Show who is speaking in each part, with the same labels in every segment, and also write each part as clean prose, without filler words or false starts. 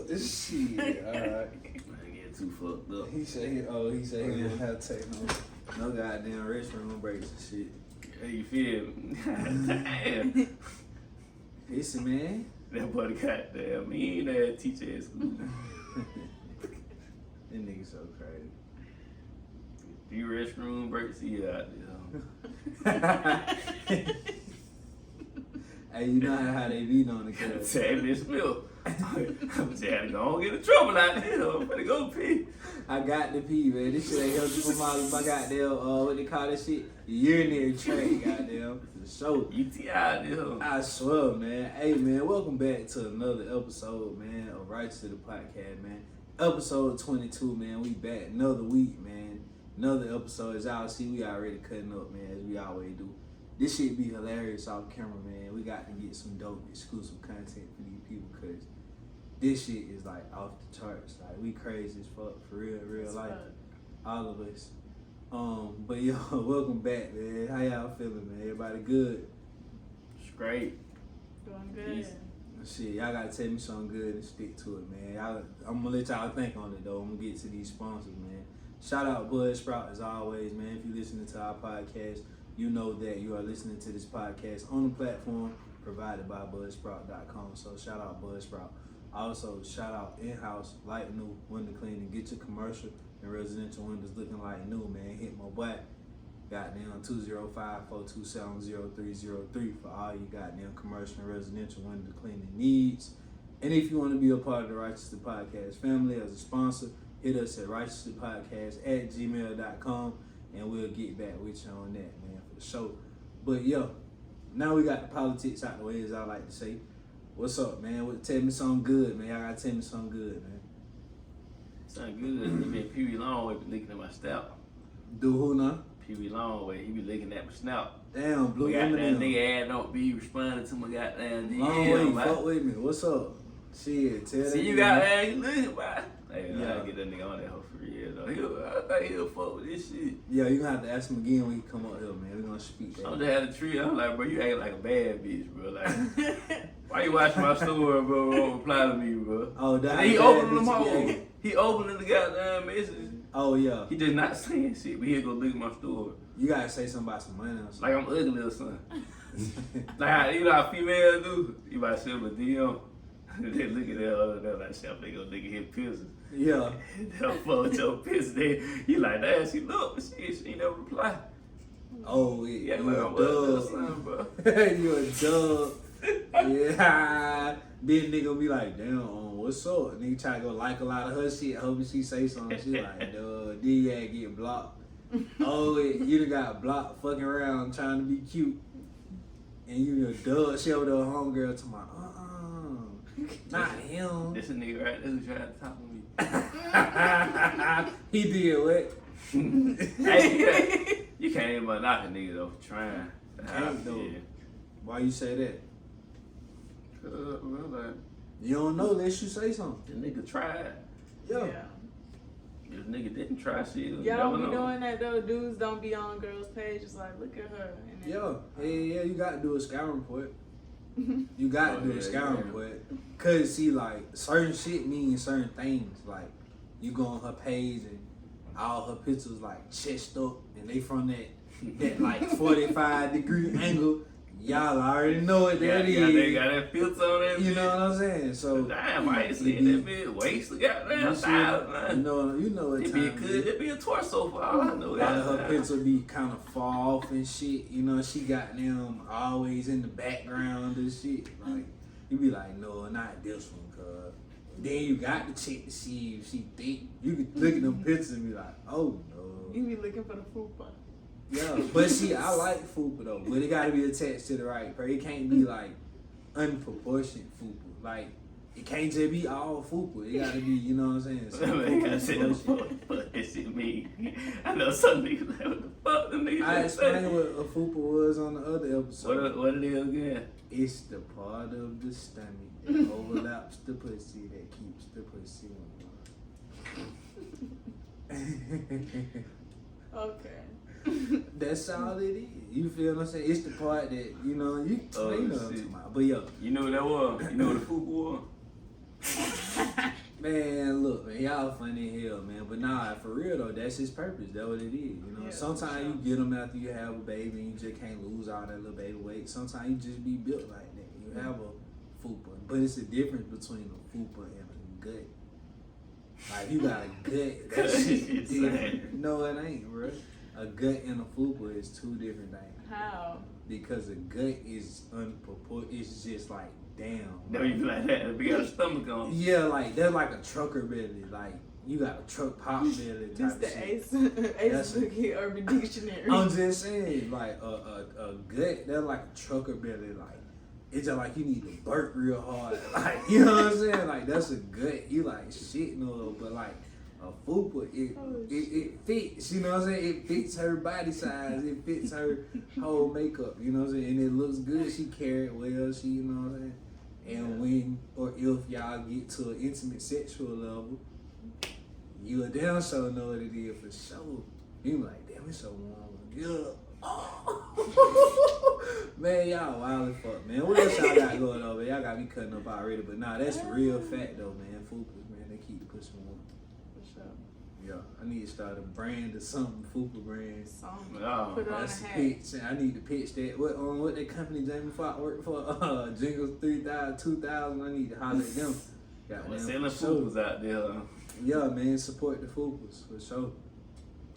Speaker 1: Shit, alright.
Speaker 2: I get too fucked up.
Speaker 1: He said he didn't have to take no goddamn restroom breaks and shit.
Speaker 2: Hey, you feel me? Damn.
Speaker 1: Listen, man.
Speaker 2: That boy goddamn mean that teacher at school.
Speaker 1: That nigga so crazy.
Speaker 2: Few restroom breaks, he out there.
Speaker 1: Hey, you know how they beat on the class.
Speaker 2: Tell me Smith. I'm saying, go on get in trouble out there. I'm gonna go pee.
Speaker 1: I got the pee, man. This shit ain't helping for my goddamn, what they call that shit? Urinary tract, goddamn. For sure.
Speaker 2: UTI out there.
Speaker 1: I swear, man. Hey, man, welcome back to another episode, man, of Righteous to the Podcast, man. Episode 22, man. We back another week, man. Another episode. As y'all see, we already cutting up, man, as we always do. This shit be hilarious off camera, man. We got to get some dope exclusive content for these people, because this shit is like off the charts. Like, we crazy as fuck for real life. All of us. But yo, welcome back, man. How y'all feeling, man? Everybody good?
Speaker 2: Straight.
Speaker 3: Doing good.
Speaker 1: Shit, y'all gotta tell me something good and stick to it, man. I'm gonna let y'all think on it though. I'm gonna get to these sponsors, man. Shout out Buzzsprout as always, man. If you're listening to our podcast, you know that you are listening to this podcast on the platform provided by Buzzsprout.com. So shout out Buzzsprout. Also, shout out In-House, like new, window cleaning. Get your commercial and residential windows looking like new, man. Hit my boy. Goddamn 205-427-0303 for all you goddamn commercial and residential window cleaning needs. And if you want to be a part of the Righteous Podcast family as a sponsor, hit us at righteouspodcast@gmail.com and we'll get back with you on that, man, for the show. But yo, now we got the politics out the way, as I like to say. What's up, man? Tell me something good, man. Y'all gotta tell me something good, man.
Speaker 2: Something good. He been Pee Wee Longway be licking at my scalp.
Speaker 1: Do who now?
Speaker 2: Pee Wee Longway, he be licking at my snout.
Speaker 1: Damn, Blue
Speaker 2: Goddamn
Speaker 1: Eminem.
Speaker 2: nigga ad don't be responding to my goddamn DM.
Speaker 1: Long way,
Speaker 2: man.
Speaker 1: fuck with me. What's up? Shit, tell that
Speaker 2: See, you
Speaker 1: nigga.
Speaker 2: got that, you looking, boy. Hey,
Speaker 1: Yeah.
Speaker 2: I gotta get that nigga on that hoe for real, though. I think he'll fuck with this shit.
Speaker 1: Yeah, you gonna have to ask him again when he come up here, man. We gonna speak that.
Speaker 2: I'm just at a tree. I'm like, bro, you act like a bad bitch, bro. Like, why you watching my story, bro? Don't reply to me, bro.
Speaker 1: Oh,
Speaker 2: And
Speaker 1: that
Speaker 2: then he
Speaker 1: bad
Speaker 2: opening them
Speaker 1: bitch
Speaker 2: all.
Speaker 1: you ate.
Speaker 2: He opening the goddamn message.
Speaker 1: Oh yeah.
Speaker 2: He just not saying shit, but he'll go look at my story.
Speaker 1: You gotta say something about some money or something.
Speaker 2: Like I'm ugly or something. Like how, you know how females do? You might send them a DM. They look at that other, they're like, shit, they go look at his pictures.
Speaker 1: Yeah.
Speaker 2: They'll forward your pictures. You like, damn, she look, but she ain't never reply.
Speaker 1: Oh yeah.
Speaker 2: Yeah,
Speaker 1: You
Speaker 2: like
Speaker 1: a
Speaker 2: I'm ugly or
Speaker 1: dub.
Speaker 2: something, bro.
Speaker 1: You a dub. Yeah. Then nigga be like, damn, what's up? Nigga try to go like a lot of her shit, hoping she say something. She like, duh. Then you gotta get blocked. Oh, you done got blocked fucking around trying to be cute. And you a dub. She over there, homegirl, to my, not him.
Speaker 2: This a nigga right there who tried to talk to me.
Speaker 1: He did what?
Speaker 2: Hey, you can't even knock a nigga though for trying.
Speaker 1: Can't though. Why you say that?
Speaker 2: Well, like,
Speaker 1: You don't know unless you say something.
Speaker 2: the nigga tried.
Speaker 1: Yeah.
Speaker 2: If the nigga didn't try shit, you
Speaker 3: Y'all
Speaker 2: never
Speaker 3: be
Speaker 2: know.
Speaker 3: doing that though. Dudes don't be on girls' pages like, look at her. And then,
Speaker 1: Yeah, you got to do a scouting report. You got to do a scouting
Speaker 2: yeah.
Speaker 1: report. Cause see, like, certain shit means certain things. Like, you go on her page and all her pictures like chest up, and they from that like 45-degree angle. Y'all already know what that is.
Speaker 2: They got that filter on that.
Speaker 1: You know what I'm saying? So
Speaker 2: damn, I ain't seen that bitch waist goddamn style, man.
Speaker 1: you know what
Speaker 2: It
Speaker 1: time
Speaker 2: be good. It be a torso for all I know.
Speaker 1: A lot of her pictures be kind of far off and shit. You know, she got them always in the background and shit. Like, you be like, no, not this one, cuz. Then you got to check to see if she think. You can look at them pictures and be like, oh, no.
Speaker 3: You be looking for the fupa.
Speaker 1: Yeah, but see, I like fupa, though. But it got to be attached to the right part. It can't be, like, unproportioned fupa. Like, it can't just be all fupa. It got to be, you know what I'm saying? So,
Speaker 2: Man, gotta say what the fuck that shit mean. I know some niggas like, what the fuck them niggas
Speaker 1: I
Speaker 2: say?
Speaker 1: explained what a fupa was on the other episode.
Speaker 2: What it is again?
Speaker 1: It's the part of the stomach that overlaps the pussy that keeps the pussy warm.
Speaker 3: Okay.
Speaker 1: That's all it is. You feel what I'm saying? It's the part that, you know what I'm talking about. But yo,
Speaker 2: You know what that was? You know what the fupa was?
Speaker 1: Man, look, man, y'all funny as hell, man. But nah, for real though, that's his purpose. That's what it is. You know,
Speaker 3: Yeah,
Speaker 1: sometimes
Speaker 3: for
Speaker 1: you get them after you have a baby and you just can't lose all that little baby weight. Sometimes you just be built like that. You have a fupa, but it's a difference between a fupa and a gut. Like you got a gut, that shit different. No, it ain't, bro. A gut and a fupa is two different things.
Speaker 3: How?
Speaker 1: Because a gut is it's just like damn.
Speaker 2: Never even like that. We got a stomach on.
Speaker 1: Yeah, like they're like a trucker belly. Like you got a truck pop belly
Speaker 3: This
Speaker 1: type
Speaker 3: the
Speaker 1: of shit.
Speaker 3: Ace Boogie Urban Dictionary.
Speaker 1: I'm just saying, like a gut, they're like a trucker belly. Like it's just like you need to burp real hard. Like you know what I'm saying? Like that's a gut. You like shit no, but like a fupa, it fits. You know what I'm saying? It fits her body size. It fits her whole makeup. You know what I'm saying? And it looks good. She carry it well. She, you know what I'm saying? And when or if y'all get to an intimate sexual level, you a damn sure know what it is for sure. You like, damn, it's so warm. Yeah. Man, y'all wild as fuck, man. What else y'all got going on, man? Y'all got me cutting up already, but nah, that's real fact though, man. Fupas, man, they keep pushing warm.
Speaker 3: For sure.
Speaker 1: Yeah, I need to start a brand or something, Fupa brand.
Speaker 3: Something.
Speaker 2: Oh,
Speaker 3: Put it on
Speaker 1: That's
Speaker 3: a
Speaker 1: the
Speaker 3: hat.
Speaker 1: pitch. I need to pitch that. What that company Jamie Foxx worked for? Jingles 3000, 2000. I need to holler at them.
Speaker 2: Well, selling
Speaker 1: for sure.
Speaker 2: foods out there. Huh?
Speaker 1: Yeah, man, support the Fupas for sure.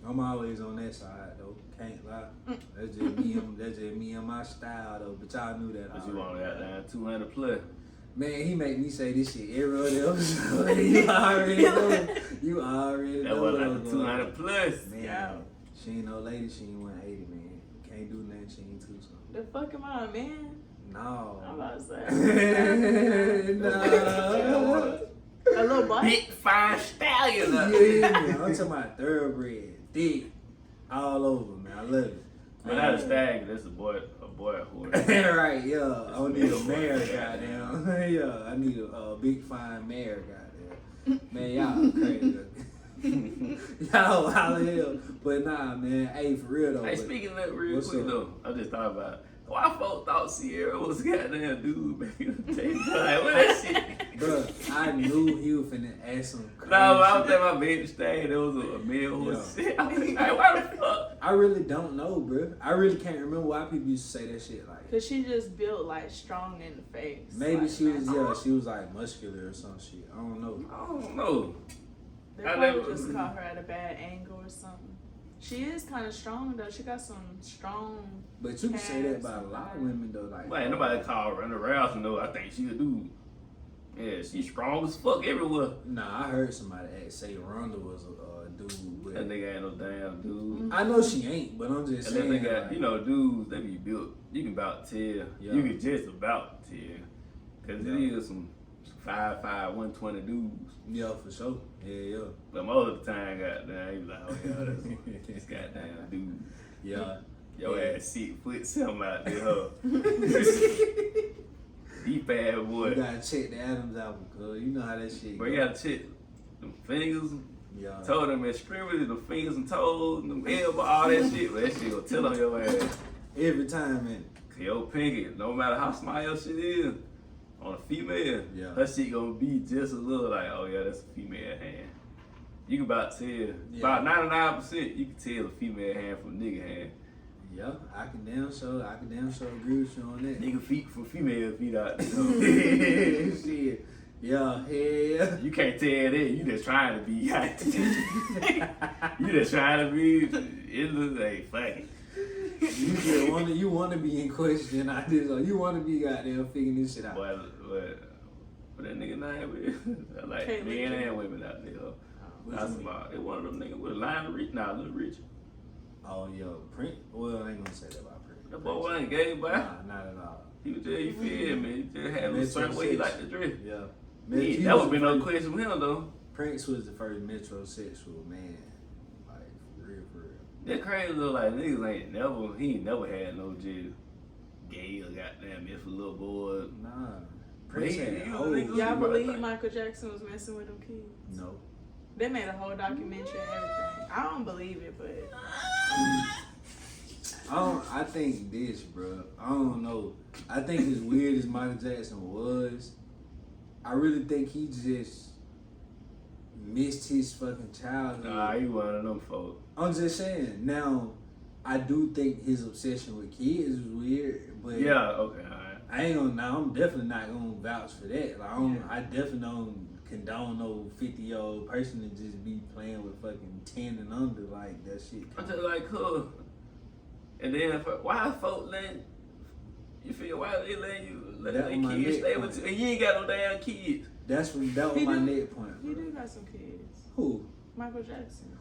Speaker 1: I'm always on that side though. Can't lie. That's just me and my style though. But y'all knew that.
Speaker 2: But you want
Speaker 1: already.
Speaker 2: that down 200 plus.
Speaker 1: Man, he make me say this shit every other episode. You already know. You already
Speaker 2: That
Speaker 1: know.
Speaker 2: was
Speaker 1: what
Speaker 2: like
Speaker 1: I'm
Speaker 2: the
Speaker 1: going
Speaker 2: 200 plus.
Speaker 1: Man,
Speaker 3: Yeah.
Speaker 1: she ain't no lady. She ain't 180, man. Can't do nothing. She ain't too something.
Speaker 3: The fuck am I, man?
Speaker 1: No.
Speaker 3: I'm about to say.
Speaker 1: No.
Speaker 3: A little boy?
Speaker 2: Big fine stallion.
Speaker 1: You hear me? I'm talking about thoroughbred, thick, all over, man. I love it.
Speaker 2: But not a stag, that's a boy horse.
Speaker 1: Right, yeah. I don't need a mare, goddamn. Yeah, I need a big fine mare, goddamn. Man, y'all crazy. Y'all wild as hell. But nah, man. Hey, for real though.
Speaker 2: Hey,
Speaker 1: but-
Speaker 2: speaking of that real
Speaker 1: What's
Speaker 2: quick
Speaker 1: up?
Speaker 2: though, I just thought about it. Why folks thought Sierra was a goddamn dude back in the day? Like, what that shit?
Speaker 1: Bruh, I knew he was finna ask some crazy
Speaker 2: No, I was
Speaker 1: shit.
Speaker 2: at my bed staying. There was a male or
Speaker 1: Yeah.
Speaker 2: shit. I was like, why the fuck?
Speaker 1: I really don't know, bruh. I really can't remember why people used to say that shit. Like,
Speaker 3: Cause she just built like strong in the face.
Speaker 1: maybe
Speaker 3: like,
Speaker 1: she was,
Speaker 3: man.
Speaker 1: yeah, she was like muscular or some shit. I don't know.
Speaker 2: I don't know.
Speaker 3: They
Speaker 2: I
Speaker 3: probably
Speaker 2: never-
Speaker 3: just caught her at a bad angle or something. She is kind of strong though. She got some strong.
Speaker 1: But you can say that about a lot of women though. Like,
Speaker 2: Man, nobody call Ronda Rousey. No, I think she a dude. Yeah, she's strong as fuck everywhere.
Speaker 1: Nah, I heard somebody say Ronda was a dude. But
Speaker 2: That nigga ain't no damn dude.
Speaker 1: I know she ain't, but I'm just
Speaker 2: And then
Speaker 1: saying.
Speaker 2: they got,
Speaker 1: like,
Speaker 2: you know, dudes, they be built. You can about tell.
Speaker 1: Yeah.
Speaker 2: You can just about tell. Because
Speaker 1: Yeah.
Speaker 2: there is some 5'5", 120 dudes.
Speaker 1: yeah, for sure. Yeah,
Speaker 2: But most of the time, goddamn, he was like, oh yeah, that's this goddamn dude.
Speaker 1: yeah.
Speaker 2: Your
Speaker 1: Yeah.
Speaker 2: ass 6'7" out there, huh? Deep ass boy.
Speaker 1: You gotta check the Adams album, cuz you know how that shit
Speaker 2: But
Speaker 1: go.
Speaker 2: you gotta check them fingers,
Speaker 1: Yeah.
Speaker 2: toe them extremities, the fingers and toes, and them elbow, all that shit. But that shit will tell on your ass.
Speaker 1: Every time, man.
Speaker 2: Yo, pinky, no matter how small your shit is, on a female,
Speaker 1: Yeah.
Speaker 2: her shit gonna be just a little like, oh yeah, that's a female hand. You can about tell, about 99%, you can tell a female hand from a nigga hand.
Speaker 1: Yeah, I can damn sure agree with you on that.
Speaker 2: Nigga feet from female feet out there.
Speaker 1: Shit. Yeah, hell.
Speaker 2: You can't tell that. You just trying to be. You just trying to be. It looks like fuck it.
Speaker 1: You wanna be in question. I just you wanna be goddamn figuring this shit out.
Speaker 2: But that nigga name is like
Speaker 3: Caitlyn
Speaker 2: men
Speaker 3: Jenner.
Speaker 2: and women out there.
Speaker 1: Which
Speaker 2: That's
Speaker 1: one?
Speaker 2: about it. One of them niggas with a line of rich. Nah, little rich.
Speaker 1: Oh, yo, Prince. Well, I ain't gonna say that about Prince.
Speaker 2: That boy ain't gay, boy.
Speaker 1: Nah, not at all.
Speaker 2: He was just, you feel me? He just had a certain way he like to dress.
Speaker 1: Yeah.
Speaker 2: Yeah, that would be no question with him though.
Speaker 1: Prince was the first metrosexual man. Like, for real, for real.
Speaker 2: That crazy though, like niggas he ain't never had no just gay or goddamn if a little boy.
Speaker 1: Nah.
Speaker 2: But he-
Speaker 1: Prince had
Speaker 2: he-
Speaker 1: hoes.
Speaker 2: he-
Speaker 3: Y'all
Speaker 2: Bro,
Speaker 3: believe
Speaker 2: like-
Speaker 3: Michael Jackson was messing with them kids?
Speaker 1: No.
Speaker 3: They made a whole documentary and everything. I don't believe it, but
Speaker 1: I think this, bro. I don't know. I think as weird as Michael Jackson was, I really think he just missed his fucking childhood.
Speaker 2: Nah, he one of them folks.
Speaker 1: I'm just saying. Now, I do think his obsession with kids is weird, but
Speaker 2: Yeah, okay, alright.
Speaker 1: I ain't gonna. Now, I'm definitely not gonna vouch for that. Like,
Speaker 3: Yeah.
Speaker 1: I definitely don't condone no 50-year-old person to just be playing with fucking 10 and under like that shit.
Speaker 2: I'm just like, huh. And then, why folks letting, you feel, why they letting you, let
Speaker 1: That
Speaker 2: their
Speaker 1: was my
Speaker 2: kids
Speaker 1: next
Speaker 2: stay
Speaker 1: point.
Speaker 2: with you? And you ain't got no damn kids.
Speaker 1: That was
Speaker 3: He
Speaker 1: my
Speaker 3: do.
Speaker 1: next point.
Speaker 3: He
Speaker 1: bro.
Speaker 3: do got some kids.
Speaker 1: Who?
Speaker 3: Michael Jackson.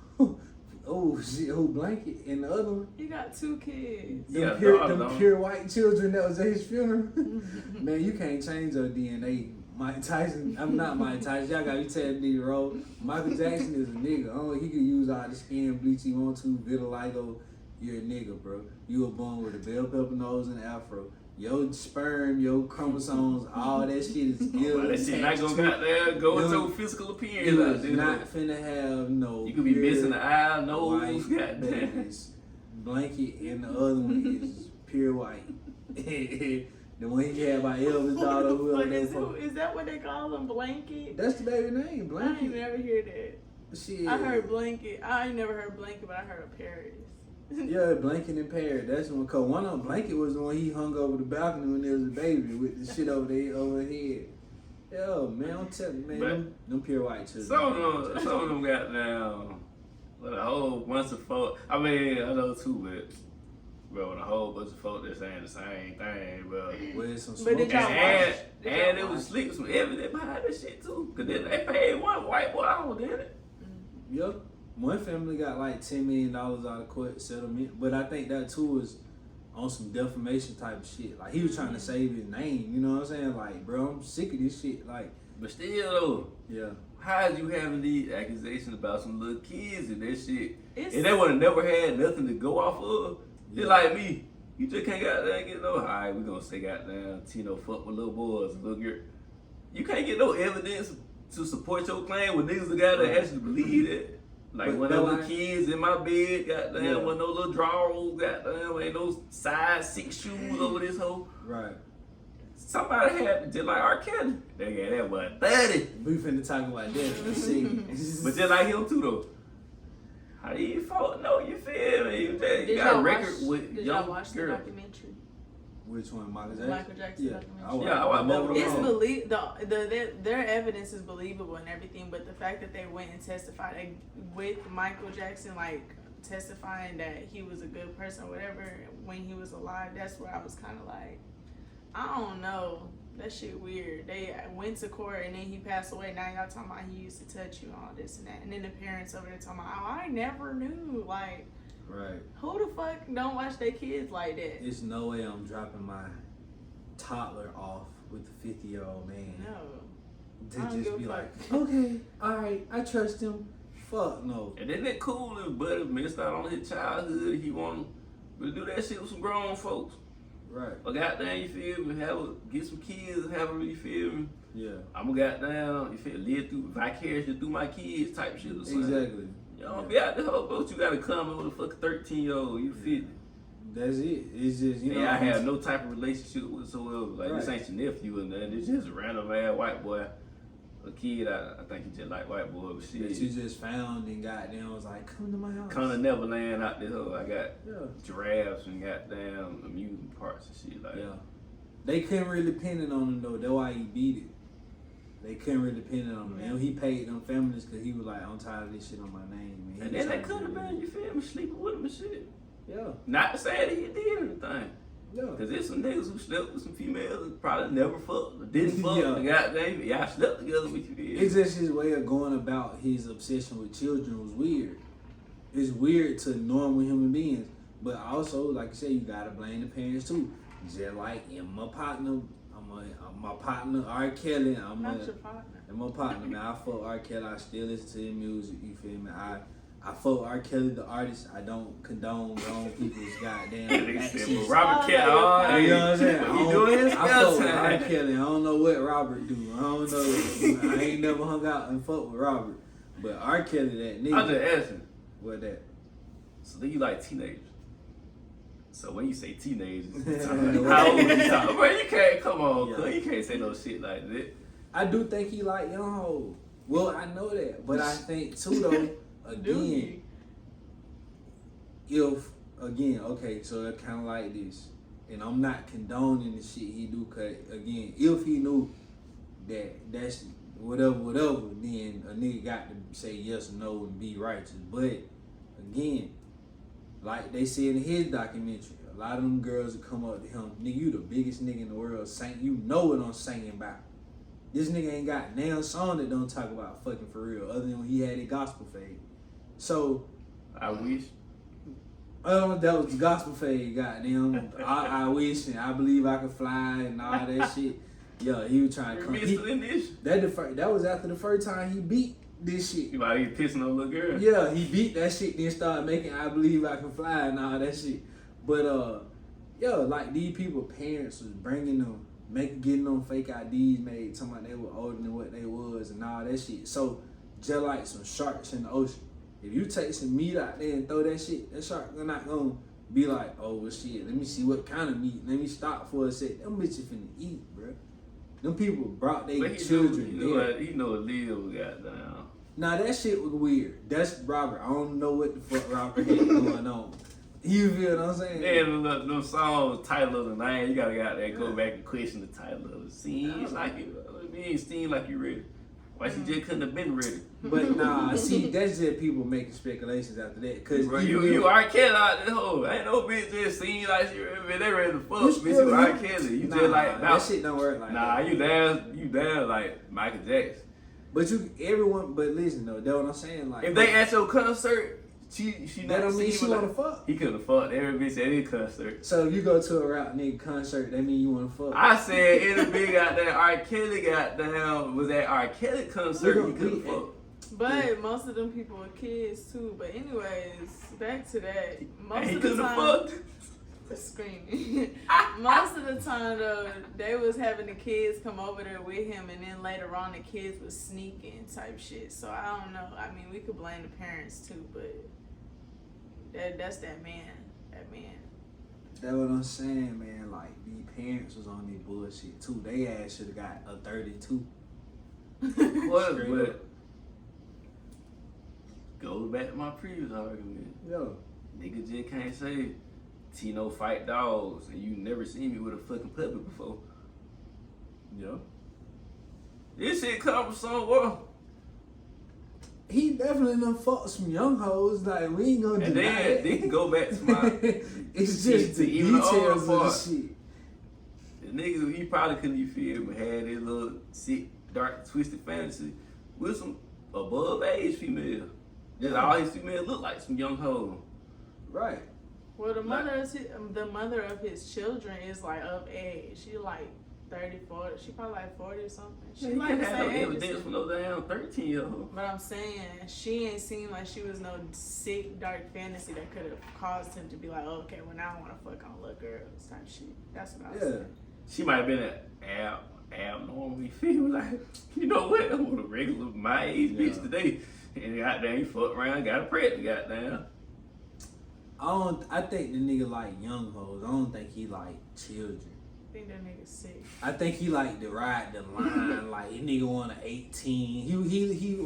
Speaker 1: Oh shit! Who Blanket and the other one?
Speaker 3: He got 2 kids.
Speaker 1: Them,
Speaker 2: Yeah,
Speaker 1: pure,
Speaker 2: dog,
Speaker 1: them
Speaker 2: dog.
Speaker 1: pure white children that was at his funeral. Man, you can't change your DNA. Mike Tyson, I'm not Mike Tyson. Y'all got you telling me to roll. Michael Jackson is a nigga. Oh, he could use all the skin bleach he want to, vitiligo. You're a nigga, bro. You were born with a bell pepper nose and an afro. Your sperm, your chromosomes, all that shit is ill.
Speaker 2: That shit not gonna got there, go into your physical appearance.
Speaker 1: You
Speaker 2: Like,
Speaker 1: is
Speaker 2: dude.
Speaker 1: not finna have no.
Speaker 2: You could be
Speaker 1: pure
Speaker 2: missing the eye, nose,
Speaker 1: white
Speaker 2: goddamn.
Speaker 1: babies. Blanket and the other one is pure white. The one he had by Elvis' daughter, whoever that was.
Speaker 3: Is that what they call him? Blanket?
Speaker 1: That's the baby name,
Speaker 3: I ain't
Speaker 1: Blanket.
Speaker 3: never hear that.
Speaker 1: Shit.
Speaker 3: I heard Blanket. I ain't never heard Blanket, but I heard of Paris.
Speaker 1: Yeah, Blanket and Parrot. That's one. Cause one of them, Blanket was the one he hung over the balcony when there was a baby with the shit over their head. Yo, man, I'm telling you, man, them pure white children.
Speaker 2: Some of them got down with a whole bunch of folks. I mean, I know too, but bro, with a whole bunch of folks that saying the same thing, bro.
Speaker 1: With some
Speaker 3: But
Speaker 1: smoke.
Speaker 3: did y'all watch? Did y'all
Speaker 2: And it
Speaker 3: watch?
Speaker 2: was sleep some evidence behind this shit too. Cause then they paid one white boy out, didn't it?
Speaker 1: Yep. One family got like $10 million out of court settlement, but I think that too was on some defamation type of shit. Like he was trying to save his name, you know what I'm saying? Like, bro, I'm sick of this shit. Like,
Speaker 2: But still though,
Speaker 1: yeah.
Speaker 2: how is you having these accusations about some little kids and that shit?
Speaker 3: It's-
Speaker 2: And they would have never had nothing to go off of.
Speaker 1: Yeah.
Speaker 2: Just like me. You just can't get out there and get no, alright, we gonna say goddamn Tino fuck with little boys and little girl. You can't get no evidence to support your claim when niggas gotta actually believe it. Like
Speaker 1: But
Speaker 2: when
Speaker 1: that
Speaker 2: them little
Speaker 1: line-
Speaker 2: kids in my bed, goddamn,
Speaker 1: Yeah.
Speaker 2: with no little drawers, goddamn, ain't no size 6 shoes over this hoe.
Speaker 1: Right.
Speaker 2: Somebody had, just like R.Kelly, they got that boy 30.
Speaker 1: We finna talk about that in a second.
Speaker 2: But just like him too though. How you fought? No, you feel me? You
Speaker 3: Did
Speaker 2: got a
Speaker 3: y'all
Speaker 2: record
Speaker 3: watch,
Speaker 2: with
Speaker 3: did
Speaker 2: young
Speaker 3: y'all watch the
Speaker 2: girls.
Speaker 3: documentary?
Speaker 1: Which one, Michael
Speaker 3: The
Speaker 1: Jackson?
Speaker 3: Michael Jackson
Speaker 1: Yeah,
Speaker 3: documentary.
Speaker 2: Yeah, I
Speaker 1: never
Speaker 3: It's
Speaker 1: wrong.
Speaker 3: their evidence is believable and everything, but the fact that they went and testified with Michael Jackson, like testifying that he was a good person or whatever when he was alive, that's where I was kind of like, I don't know, that shit weird. They went to court and then he passed away. Now y'all talking about he used to touch you and all this and that, and then the parents over there talking about, oh, I never knew. Like,
Speaker 1: Right.
Speaker 3: who the fuck don't watch their kids like that?
Speaker 1: There's no way I'm dropping my toddler off with the 50-year-old man.
Speaker 3: No. I
Speaker 1: To
Speaker 3: don't
Speaker 1: just
Speaker 3: give a
Speaker 1: be
Speaker 3: fuck.
Speaker 1: like, okay, all right, I trust him. Fuck no.
Speaker 2: And isn't it cool if Buddy missed out on his childhood? He wanted to do that shit with some grown folks.
Speaker 1: Right.
Speaker 2: But goddamn, you feel me? Get some kids and have them, you feel me?
Speaker 1: Yeah.
Speaker 2: I'm gonna goddamn, you feel live through vicariously through my kids type shit or something.
Speaker 1: Exactly.
Speaker 2: You don't be out the whole boat, you gotta come with a fucking 13-year-old, you feel me?
Speaker 1: That's it. It's just, you know.
Speaker 2: I have no type of relationship whatsoever. Like, this
Speaker 1: Right.
Speaker 2: ain't your nephew and nothing. It's just a random ass white boy. A kid, I think he just like white boy, but
Speaker 1: that you
Speaker 2: shit.
Speaker 1: just found and goddamn was like, come to my house.
Speaker 2: Kinda Neverland out there. I got
Speaker 1: Yeah.
Speaker 2: giraffes and goddamn amusement parks and shit like
Speaker 1: Yeah. They couldn't really pin it on him though. That's why he beat it. They couldn't really pin it on him. And he paid them families because he was like, I'm tired of this shit on my name. Man.
Speaker 2: And then they could have been, you feel me, sleeping with him and shit.
Speaker 1: Yeah.
Speaker 2: Not to say that he did anything.
Speaker 1: Yeah.
Speaker 2: Cause there's some niggas who slept with some females that probably never fucked or didn't fuck.
Speaker 1: Yeah.
Speaker 2: And goddamn, y'all slept together with you.
Speaker 1: It's just his way of going about his obsession with children was weird. It's weird to normal human beings. But also, like I said, you gotta blame the parents too. Just like in my partner, my partner R.Kelly.
Speaker 3: Not your partner.
Speaker 1: And my partner, man, I fuck R. Kelly. I still listen to his music. You feel me? I fuck R. Kelly, the artist. I don't condone grown people's goddamn actions.
Speaker 2: Robert Kelly,
Speaker 1: You know what I'm saying?
Speaker 2: What you doing his
Speaker 1: I fuck with R.
Speaker 2: time?
Speaker 1: Kelly. I don't know what Robert do. I don't know. I ain't never hung out and fuck with Robert. But R. Kelly, that
Speaker 2: I'm
Speaker 1: nigga.
Speaker 2: just asking.
Speaker 1: What that?
Speaker 2: So then you like teenagers. So when you say teenagers, how old you talking? Bro, you can't, come on,
Speaker 1: Yeah.
Speaker 2: cuz you can't say no shit like that.
Speaker 1: I do think he like young hoes. Well, I know that, but I think too though, again, okay, so it's kind of like this, and I'm not condoning the shit he do, cause again, if he knew that that's whatever, then a nigga got to say yes or no and be righteous. But again, like they said in his documentary, a lot of them girls will come up to him, nigga, you the biggest nigga in the world, you know what I'm singing about. This nigga ain't got damn song that don't talk about fucking for real, other than when he had a gospel fade. So
Speaker 2: I wish.
Speaker 1: That was the gospel fade, goddamn. I wish and I believe I could fly and all that shit. Yeah, he was trying to come. That was after the first time he beat this shit.
Speaker 2: You about to get pissing on a little girl?
Speaker 1: Yeah, he beat that shit, then started making I believe I can fly and all that shit. But like these people, parents was bringing them, getting them fake IDs made, talking about they were older than what they was and all that shit. So just like some sharks in the ocean, if you take some meat out there and throw that shit, that shark not gonna be like, oh well shit, let me see what kind of meat. Let me stop for a sec. Them bitches finna eat, bro. Them people brought their children there.
Speaker 2: He know what Leo got down.
Speaker 1: Nah, that shit was weird. That's Robert. I don't know what the fuck Robert had going on. You feel what I'm saying?
Speaker 2: And them songs, title of the name, you gotta go back and question the title of the scene. Seem like you ready. Why she just couldn't have been ready?
Speaker 1: But nah, see, that's just people making speculations after that. Cause
Speaker 2: bro, you R.Kelly out there, hoe. Ain't no bitch just seem like she they ready to fuck. Bitch, you R.Kelly. You just like
Speaker 1: that shit don't work like that.
Speaker 2: You down like Michael Jackson.
Speaker 1: But listen though, that's what I'm saying. Like
Speaker 2: if they at your concert, she
Speaker 1: that don't mean she wanna fuck.
Speaker 2: He could've fucked every bitch at his concert.
Speaker 1: So if you go to a rap nigga concert, that mean you wanna fuck.
Speaker 2: I said any big got down, R.Kelly got down, was at R.Kelly concert, he could've fucked.
Speaker 3: But most of them people were kids too. But anyways, back to that.
Speaker 2: He could've fucked.
Speaker 3: Screaming. Most of the time though, they was having the kids come over there with him, and then later on the kids was sneaking type shit. So I don't know. I mean, we could blame the parents too, but that's that man.
Speaker 1: That's what I'm saying, man. Like the parents was on their bullshit too. They ass should have got a 32.
Speaker 2: But goes back to my previous argument.
Speaker 1: Yo,
Speaker 2: nigga just can't say Tino fight dogs and you never seen me with a fucking puppy before.
Speaker 1: Yeah.
Speaker 2: This shit come from somewhere.
Speaker 1: He definitely done fucked some young hoes. Like we ain't gonna deny it.
Speaker 2: Then go back to my.
Speaker 1: It's just the details of the shit.
Speaker 2: The nigga, he probably couldn't even feel me. Had his little sick, dark, twisted fantasy with some above age female. Just all his females look like some young hoes.
Speaker 1: Right.
Speaker 3: Well, the mother of his children is like of age. She like 30, 40. She probably like 40 or something. She like the same age.
Speaker 2: Evidence for no damn 13-year-old.
Speaker 3: But I'm saying she ain't seem like she was no sick, dark fantasy that could have caused him to be like, oh, okay, well now I want to fuck on little girls type shit. That's what I was saying.
Speaker 2: She might have been an abnormal. Feel like, you know what? I'm a regular my age bitch today, and goddamn, he fucked around, got a pregnant, goddamn.
Speaker 1: I think the nigga like young hoes. I don't think he like children.
Speaker 3: I think that nigga sick.
Speaker 1: I think he like to ride the line. Like he nigga want an 18. He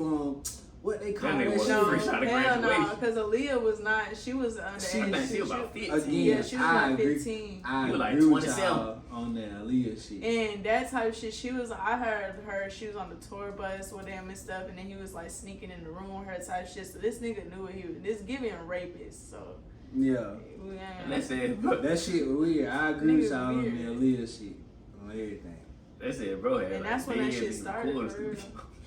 Speaker 1: what they call that shit?
Speaker 3: No, hell no, because Aaliyah was not. She was underage.
Speaker 2: I think she was about 15.
Speaker 1: Again,
Speaker 3: yeah, she was like 15.
Speaker 1: I
Speaker 2: was like
Speaker 1: agree
Speaker 2: 27
Speaker 1: on that Aaliyah shit.
Speaker 3: And that type of shit, she was. I heard her. She was on the tour bus with him and stuff, and then he was like sneaking in the room with her type shit. So this nigga knew what he was. This giving a rapist. So.
Speaker 1: Yeah.
Speaker 2: And that's it.
Speaker 1: That shit weird. I agree with y'all on the Aaliyah shit. On everything.
Speaker 2: That's it, bro.
Speaker 3: And that's when that shit started.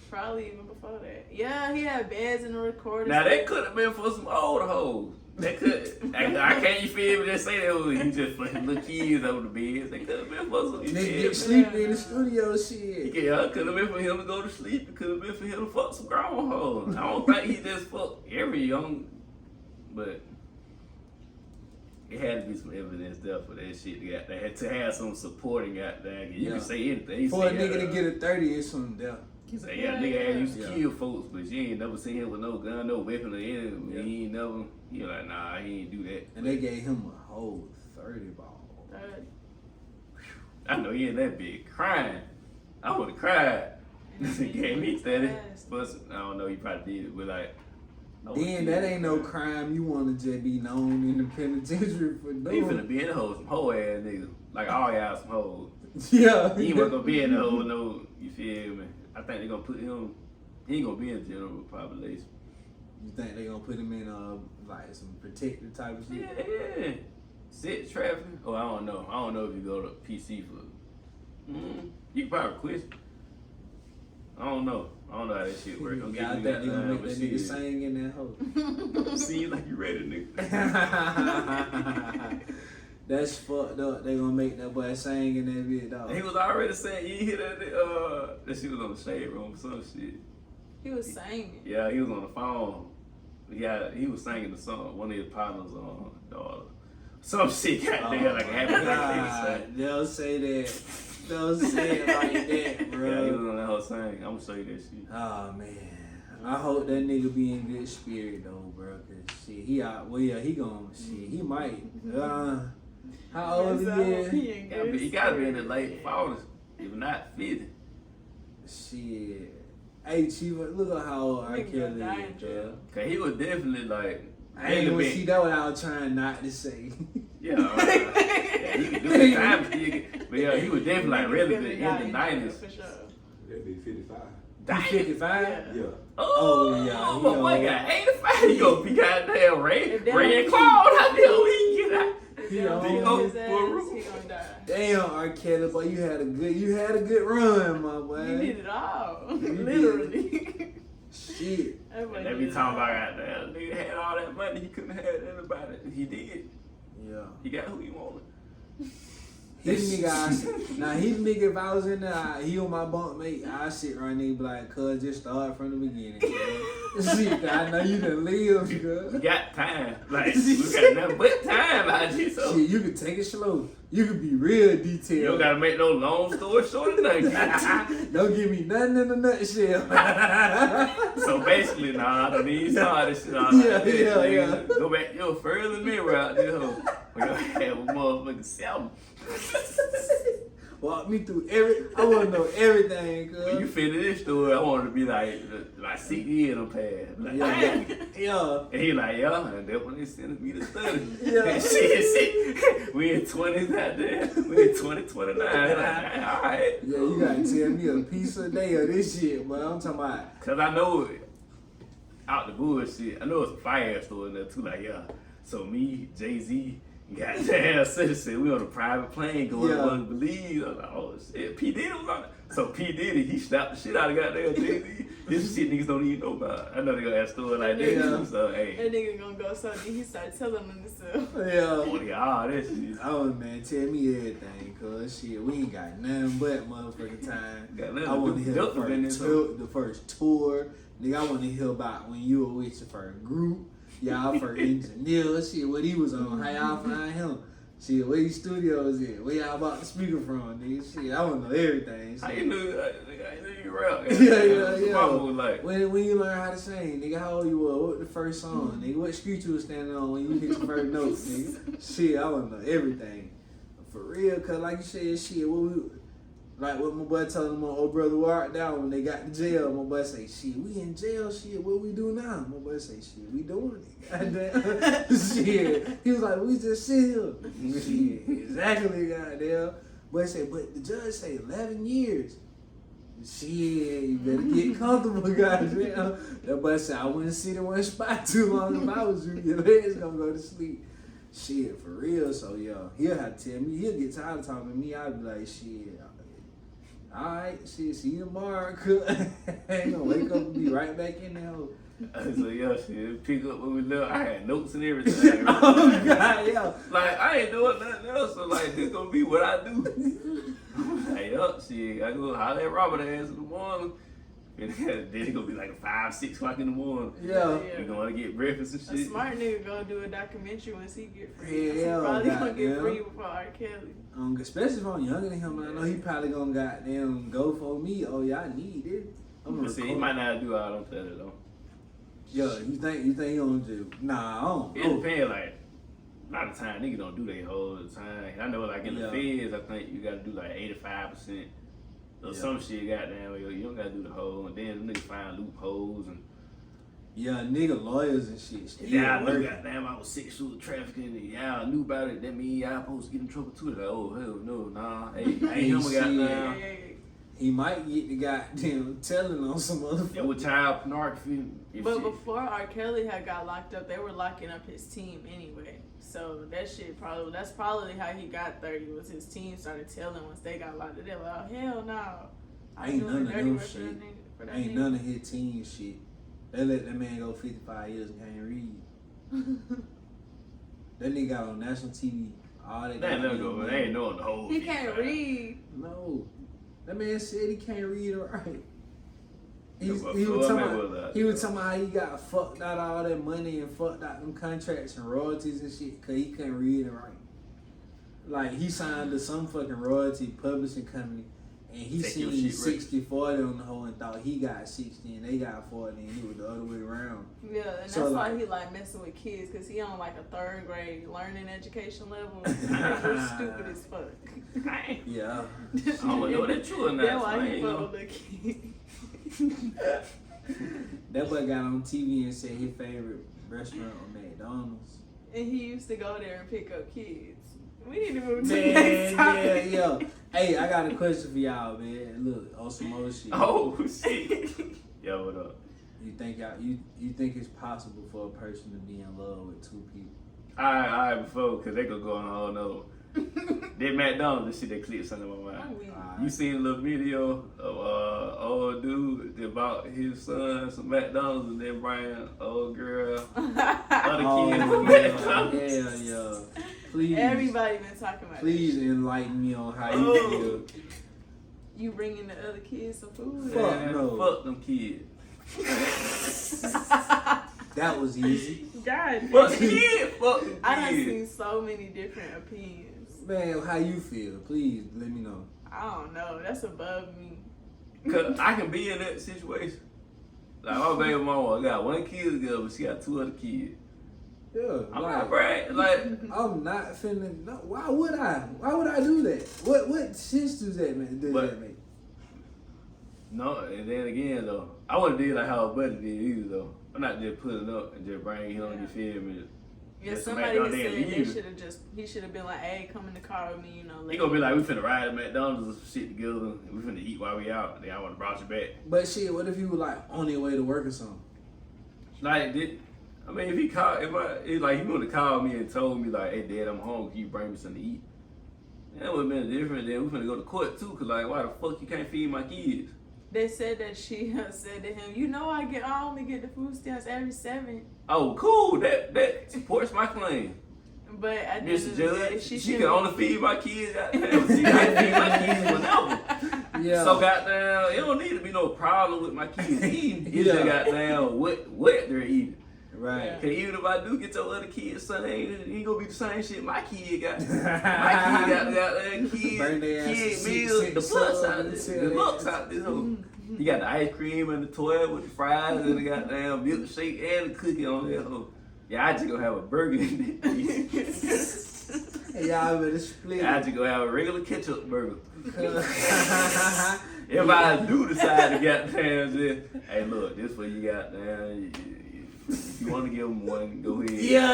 Speaker 3: Probably even before that. Yeah, he had beds in the recording.
Speaker 2: Now that could have been for some old hoes. That could. I can't you feel me? Just say that was he just fucking little kids over the beds. They could have been for some.
Speaker 1: Nigga get sleepy in the studio shit.
Speaker 2: Yeah, it could have been for him to go to sleep. It could have been for him to fuck some grown hoes. I don't think he just fucked every young, but. It had to be some evidence there for that shit. They had to have some supporting out there. You can say anything.
Speaker 1: For a nigga to get a 30, it's something there.
Speaker 2: You say, nigga ain't used to kill folks, but you ain't never seen him with no gun, no weapon or anything. Yeah. He ain't never, you're like, nah, he ain't do that.
Speaker 1: And they gave him a whole 30 ball.
Speaker 3: 30.
Speaker 2: I know he in that big crying. I would have cried. Gave me 30. But I don't know, he probably did it, but like.
Speaker 1: Then that ain't no crime you want to just be known in the penitentiary for doing.
Speaker 2: He finna be in the hole, some hoe ass niggas. Like all y'all some hoes.
Speaker 1: Yeah.
Speaker 2: He ain't gonna be in the hole, no, you feel me? I think they gonna put him, he ain't gonna be in general population.
Speaker 1: You think they gonna put him in like some protected type of shit?
Speaker 2: Yeah. Sit trafficking? Oh, I don't know. I don't know if you go to PC for. You can probably quit. I don't know. I don't know how that shit work. Don't
Speaker 1: Yeah, I think they gonna make that nigga sing in that hole.
Speaker 2: Seem like you ready, nigga.
Speaker 1: That's fucked up. They gonna make that boy sing in that bit, dog.
Speaker 2: He was already saying, you hear that shit was on the shade room or some shit.
Speaker 3: He was singing.
Speaker 2: Yeah, he was on the phone. Yeah, he was singing the song. One of his partners daughter. Some shit got there like a happy birthday.
Speaker 1: They'll say that. Don't say it like that, bro.
Speaker 2: Yeah, he was on that whole thing. I'm gonna show you that shit.
Speaker 1: Oh man, I hope that nigga be in good spirit though, bro. Cause shit, he out. Well, yeah, he gon' shit. He might. How old is he?
Speaker 2: He gotta be in the late 40s, if not 50.
Speaker 1: Shit. Hey, Chief, look at how old R.Kelly is, bro.
Speaker 2: Cause he was definitely like.
Speaker 1: I ain't gonna see that what I was trying not to say.
Speaker 2: Yeah, yeah, he could do the time still. But yeah, he was definitely like relevant in the 90s.
Speaker 3: For sure.
Speaker 4: That'd be 55.
Speaker 1: He 55?
Speaker 4: Yeah.
Speaker 2: Oh,
Speaker 1: yeah.
Speaker 2: My boy got 85. He gonna be goddamn Ray and Claude out there. He can get out.
Speaker 1: He
Speaker 3: His ass, he gonna die.
Speaker 1: Damn, R. Kelly, boy, you had a good run, my boy.
Speaker 3: He did it all,
Speaker 1: You
Speaker 3: literally.
Speaker 1: Shit.
Speaker 2: And they be talking about out there, nigga had all that money, he couldn't have had anybody. He did.
Speaker 1: Yeah.
Speaker 2: He got who he wanted.
Speaker 1: He the nigga, if I was in there, he on my bunk mate, I sit right there and be like, cuz just start from the beginning, girl. Shit, I know you done live, girl.
Speaker 2: We got time. Like, we got nothing but time out here, so.
Speaker 1: Shit, you can take it slow. You can be real detailed.
Speaker 2: You don't gotta make no long story short or nothing.
Speaker 1: Don't give me nothing in a nutshell.
Speaker 2: So basically, nah, I don't need to start this shit all
Speaker 1: Yeah,
Speaker 2: like that.
Speaker 1: yeah.
Speaker 2: Go back, yo, further mirror out there, ho. We gonna have a motherfucking 7.
Speaker 1: Walk me through I want to know everything, cuz.
Speaker 2: When you finish this story, I want it to be like 6 years on past. Like,
Speaker 1: Yeah.
Speaker 2: And he like, yeah, and that's when they sent me to study.
Speaker 1: Yeah.
Speaker 2: shit. We in 20s out there. We in 2029. Like, all right.
Speaker 1: Yeah, you gotta tell me a piece a day of this shit, but I'm talking about.
Speaker 2: Cause I know it. Out the bullshit. I know it's a fire story in there too. Like, yeah. So me, Jay-Z, goddamn citizen, we on a private plane going to Belize. I was like, oh shit, P. Diddy was on it. So P. Diddy, he slapped the shit out of goddamn Jay-Z. This shit niggas don't even know about. I know they gonna have a story like that too. So hey.
Speaker 3: That nigga gonna go so deep, he start telling himself.
Speaker 1: Yeah.
Speaker 2: Oh yeah, all that shit.
Speaker 1: Oh man, tell me everything, cuz shit, we ain't got nothing but motherfucking time.
Speaker 2: Got nothing
Speaker 1: I want to hear
Speaker 2: but
Speaker 1: the first tour. Nigga, I want to hear about when you were with your first group. Y'all first engineer, shit, what he was on, how y'all find him. Shit, where these studios at? Where y'all bought the speaker from, nigga? Shit, I want to know everything. Shit.
Speaker 2: How you knew you rap?
Speaker 1: Yeah.
Speaker 2: Mama was like,
Speaker 1: when you learn how to sing, nigga, how old you were? What the first song, nigga? What street you was standing on when you hit your first notes, nigga? Shit, I want to know everything. For real, cause like you said, shit, like what my boy told my old brother walked down when they got to jail. My boy say, shit, we in jail, shit, what we do now? My boy say, shit, we doing it. Goddamn. Shit. He was like, we just sit here. Shit, exactly, goddamn. Boy say, but the judge say 11 years. Shit, you better get comfortable, goddamn. That boy said, I wouldn't sit in one spot too long if I was you. Your legs gonna go to sleep. Shit, for real. So, yo, he'll have to tell me, he'll get tired of talking to me. I'll be like, shit. Alright, shit, see you tomorrow. Ain't gonna wake up and be right back in there.
Speaker 2: so yeah, shit, pick up when we left. I had notes and everything.
Speaker 1: Oh God, yeah.
Speaker 2: Like I ain't doing nothing else, so like this gonna be what I do. Like yup, shit, I go holler at Robert ass in the morning. And then it's gonna be like 5, 6 o'clock in the morning.
Speaker 1: Yeah.
Speaker 2: We going to get breakfast and shit.
Speaker 3: A smart nigga gonna do a documentary once he get free.
Speaker 1: Yeah,
Speaker 3: He probably gonna get
Speaker 1: goddamn.
Speaker 3: free before R. Kelly.
Speaker 1: Especially if I'm younger than him, I know he probably gonna goddamn go for me. Oh yeah, I need it. I'm
Speaker 2: But see, he might not do all them things though.
Speaker 1: Yo, you think he gonna do? Nah, I don't.
Speaker 2: It depends. Like a lot of time, niggas don't do that whole time. I know, like in the feds, I think you gotta do like 85%. Or some shit, goddamn, you don't gotta do the whole, and then the nigga find loopholes and.
Speaker 1: Yeah, nigga lawyers and shit.
Speaker 2: Yeah, I knew, goddamn, I was sexual trafficking, and y'all knew about it. That mean y'all supposed to get in trouble too. Like, oh hell no, nah. Hey, him goddamn.
Speaker 1: He might get the goddamn telling on some other.
Speaker 2: Yeah, with child pornography.
Speaker 3: But before R.Kelly had got locked up, they were locking up his team anyway. So that's probably how he got 30. Was his team started telling once they got locked up. They were like, oh, hell no.
Speaker 1: Ain't none of them shit. Ain't none of his team shit. They let that man go 55 years and can't read. That nigga got on national TV. All that.
Speaker 2: They ain't never go. They ain't knowing the whole.
Speaker 3: He can't read.
Speaker 1: No, that man said he can't read or write. He was talking about how he got fucked out all that money and fucked out them contracts and royalties and shit because he couldn't read and write. Like he signed to some fucking royalty publishing company. And he seen 60-40 on the whole and thought he got 60 and they got 40 and he was the other way around.
Speaker 3: Yeah, and so that's why he like messing with kids because he on like a 3rd grade learning education level. You're stupid as fuck.
Speaker 1: Yeah.
Speaker 2: I don't know that true or not.
Speaker 3: That's why he fuck with the kids.
Speaker 1: That boy got on TV and said his favorite restaurant was McDonald's.
Speaker 3: And he used to go there and pick up kids. We need to move to the next topic.
Speaker 1: Yeah. Hey, I got a question for y'all, man. Look, on some more shit.
Speaker 2: Oh shit. Yo, what up?
Speaker 1: You think it's possible for a person to be in love with 2 people?
Speaker 2: Alright, before, cause they gonna go on a whole nother one. That McDonald's, this shit that clicked something in my mind. You seen a little video of old dude that bought his son some McDonald's and then bring old girl, other kids from McDonald's.
Speaker 1: Yeah. Please.
Speaker 3: Everybody been talking about
Speaker 1: Please enlighten me on how you feel.
Speaker 3: You bringing the other kids some food?
Speaker 1: Fuck no.
Speaker 2: Fuck them kids.
Speaker 1: That was easy.
Speaker 3: God.
Speaker 2: Fuck the kid. Fuck the kid.
Speaker 3: I done seen so many different opinions.
Speaker 1: Man, how you feel? Please let me know.
Speaker 3: I don't know. That's above me.
Speaker 2: Cause I can be in that situation. Like my baby mama got 1 kid together, but she got 2 other kids.
Speaker 1: Yeah,
Speaker 2: I'm not brag. Like
Speaker 1: I'm not finna. No, why would I? Why would I do that? What sense does that make?
Speaker 2: No, and then again though, I wouldn't do like how a buddy did either though. I'm not just putting up and just bringing him on. You feel me?
Speaker 3: Yeah, somebody has said he should have been like, hey, come in the car with me, you know.
Speaker 2: He gonna be like, we finna ride at McDonald's or some shit together, and we finna eat while we out, and then I wanna brought you back.
Speaker 1: But shit, what if you were like on your way to work or something?
Speaker 2: Like, I mean, if he called, he would have called me and told me like, hey dad, I'm home, can you bring me something to eat? That would have been different. Then we finna go to court too, cause like, why the fuck you can't feed my kids?
Speaker 3: They said that she said to him, you know, I only get the food stamps every 7.
Speaker 2: Oh, cool. That supports my claim.
Speaker 3: But at the
Speaker 2: Mr. Judge,
Speaker 3: she
Speaker 2: can only feed my kids. Goddamn, she can feed my kids whenever.
Speaker 1: Yeah.
Speaker 2: So goddamn, it don't need to be no problem with my kids eating. It's just goddamn what they're eating.
Speaker 1: Right.
Speaker 2: Cause even if I do get your other kids, son, it ain't gonna be the same shit my kid got. My kid got kid meals, the plus out this, the looks out this whole. You got the ice cream and the toy with the fries and the goddamn milkshake and the cookie on there. Yeah, I just gonna have a burger in it.
Speaker 1: Hey, y'all better split.
Speaker 2: I just gonna have a regular ketchup burger. If I do decide to goddamn say, hey look, this what you got down. If you want to give them one, go ahead.
Speaker 1: Yeah.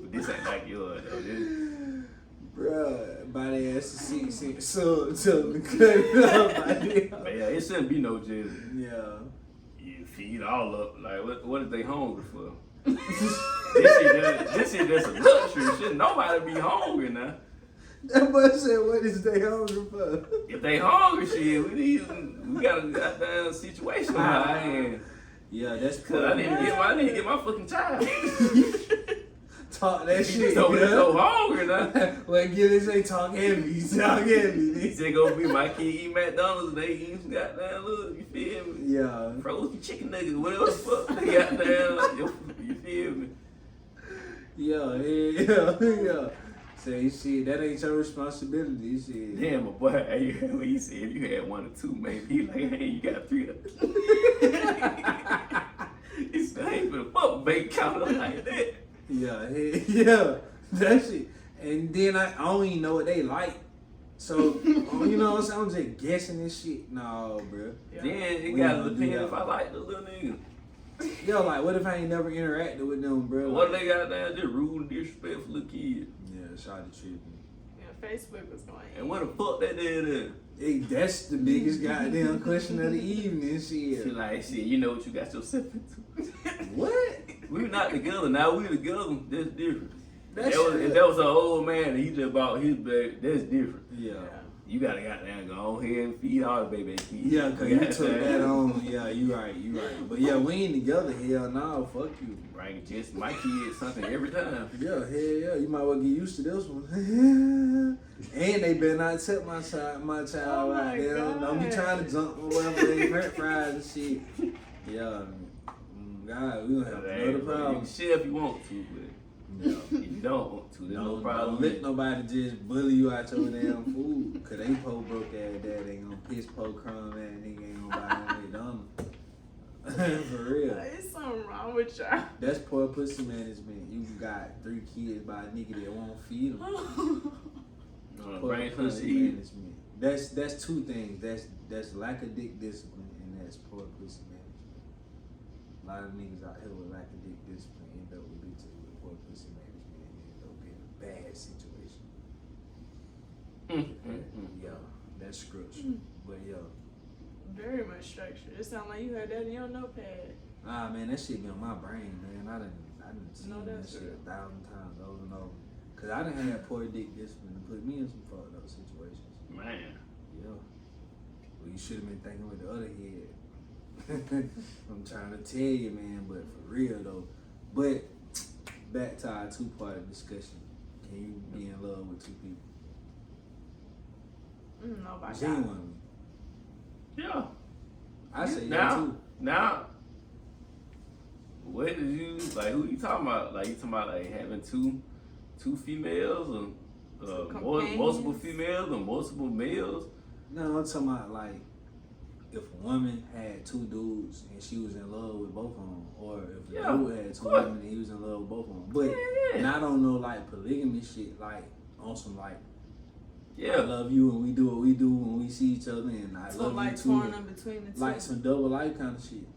Speaker 2: But this ain't like yours though.
Speaker 1: Bruh, buy their ass a 6 cent sub, tell them to cut it up.
Speaker 2: But yeah, it shouldn't be no just.
Speaker 1: Yeah.
Speaker 2: You feed all up. Like, what if they hungry for? this shit just a luxury. Shouldn't nobody be hungry now.
Speaker 1: That boy said, what is they hungry for?
Speaker 2: If they hungry, shit, we got a goddamn situation on our hands.
Speaker 1: Yeah, that's cool.
Speaker 2: Cause I need to get my fucking child.
Speaker 1: Talk that shit.
Speaker 2: So hungry now.
Speaker 1: Well, Gillis ain't talk heavy. Talk heavy.
Speaker 2: He just gonna be my kid eat McDonald's. They eat some goddamn look. You feel me?
Speaker 1: Yeah.
Speaker 2: Frozen chicken nuggets. Whatever the fuck they goddamn. You feel me?
Speaker 1: Yeah. Say shit, that ain't your responsibility. Shit.
Speaker 2: Damn, my boy. When he said if you had 1 or 2, maybe he like, hey, you got 3 of them. He said, I ain't finna fuck bank counter like that.
Speaker 1: Yeah, that shit. And then I don't even know what they like. So, you know what I'm saying? I'm just guessing this shit. No, bro.
Speaker 3: Yeah.
Speaker 2: Then it
Speaker 1: We
Speaker 2: gotta
Speaker 1: don't do
Speaker 2: depend
Speaker 1: that.
Speaker 2: if I like the little nigga.
Speaker 1: Yo, like, what if I ain't never interacted with them, bro?
Speaker 2: What
Speaker 1: Like,
Speaker 2: they got down just rude and disrespectful little kid.
Speaker 1: yeah, shawty tripping.
Speaker 3: Yeah, Facebook was going.
Speaker 2: And what the fuck they did there?
Speaker 1: Hey, that's the biggest goddamn question of the evening,
Speaker 2: She
Speaker 1: shit.
Speaker 2: like, shit, you know what you got yourself into.
Speaker 1: What?
Speaker 2: We not together now. We together. That's different.
Speaker 1: That's
Speaker 2: If that was an old man and he just bought his baby, that's different.
Speaker 1: Yeah.
Speaker 2: You gotta goddamn go ahead and feed all the baby kids.
Speaker 1: Yeah, cause you took that on. Yeah, you right. But yeah, we ain't together. Hell no, fuck you.
Speaker 2: Right, just my kids something every time.
Speaker 1: Yeah, hell yeah. You might well get used to this one. And they better not tip my child
Speaker 3: Oh my
Speaker 1: out there. Don't be
Speaker 3: God.
Speaker 1: trying to jump or whatever they french fries and shit. Yeah. God, we gonna have
Speaker 2: Hey,
Speaker 1: another
Speaker 2: you
Speaker 1: problem.
Speaker 2: can share if you want to, but
Speaker 1: Yeah.
Speaker 2: if you don't want to, there's no
Speaker 1: Don't
Speaker 2: problem.
Speaker 1: let nobody just bully you out your damn food. Cause they po broke ass dad ain't gonna piss po crumb ass nigga ain't gonna buy no McDonald's. For real.
Speaker 3: There's something wrong with y'all.
Speaker 1: That's poor pussy management. You got 3 kids by a nigga that won't feed them. Poor
Speaker 2: Bring some
Speaker 1: pussy
Speaker 2: seed.
Speaker 1: management. That's 2 things. That's lack of dick discipline and that's poor pussy management. A lot of niggas out here with lack of dick discipline end up with bitches with poor pussy management and end up being a bad situation. Yeah, that's scripture. But yo,
Speaker 3: Very much structured. It sounds like you had that in your notepad.
Speaker 1: man, that shit be on my brain, man. I done seen
Speaker 3: No,
Speaker 1: that
Speaker 3: that's
Speaker 1: shit
Speaker 3: real.
Speaker 1: 1,000 times over and over. Cause I done had poor dick discipline to put me in some fucked up situations.
Speaker 2: Man.
Speaker 1: Yeah. Well, you should have been thinking with the other head. I'm trying to tell you, man, but for real though. But back to our 2-part discussion. Can you be in love with 2 people?
Speaker 3: No, by God.
Speaker 1: Genuinely.
Speaker 2: Yeah.
Speaker 1: I say yeah
Speaker 2: Now,
Speaker 1: too.
Speaker 2: now, what did you like? Who you talking about? Like you talking about like having two females or multiple
Speaker 3: companions?
Speaker 2: females or multiple males?
Speaker 1: No, I'm talking about like if a woman had 2 dudes and she was in love with both of them, or if the
Speaker 2: Yeah,
Speaker 1: dude had 2
Speaker 2: course.
Speaker 1: women and he was in love with both of them. But
Speaker 2: Yeah.
Speaker 1: not on no like polygamy shit, like on some like I
Speaker 2: Yeah.
Speaker 1: love you and we do what we do when we see each other and I
Speaker 3: So
Speaker 1: love
Speaker 3: like
Speaker 1: you too.
Speaker 3: torn in between the two.
Speaker 1: Like some double life kind of shit.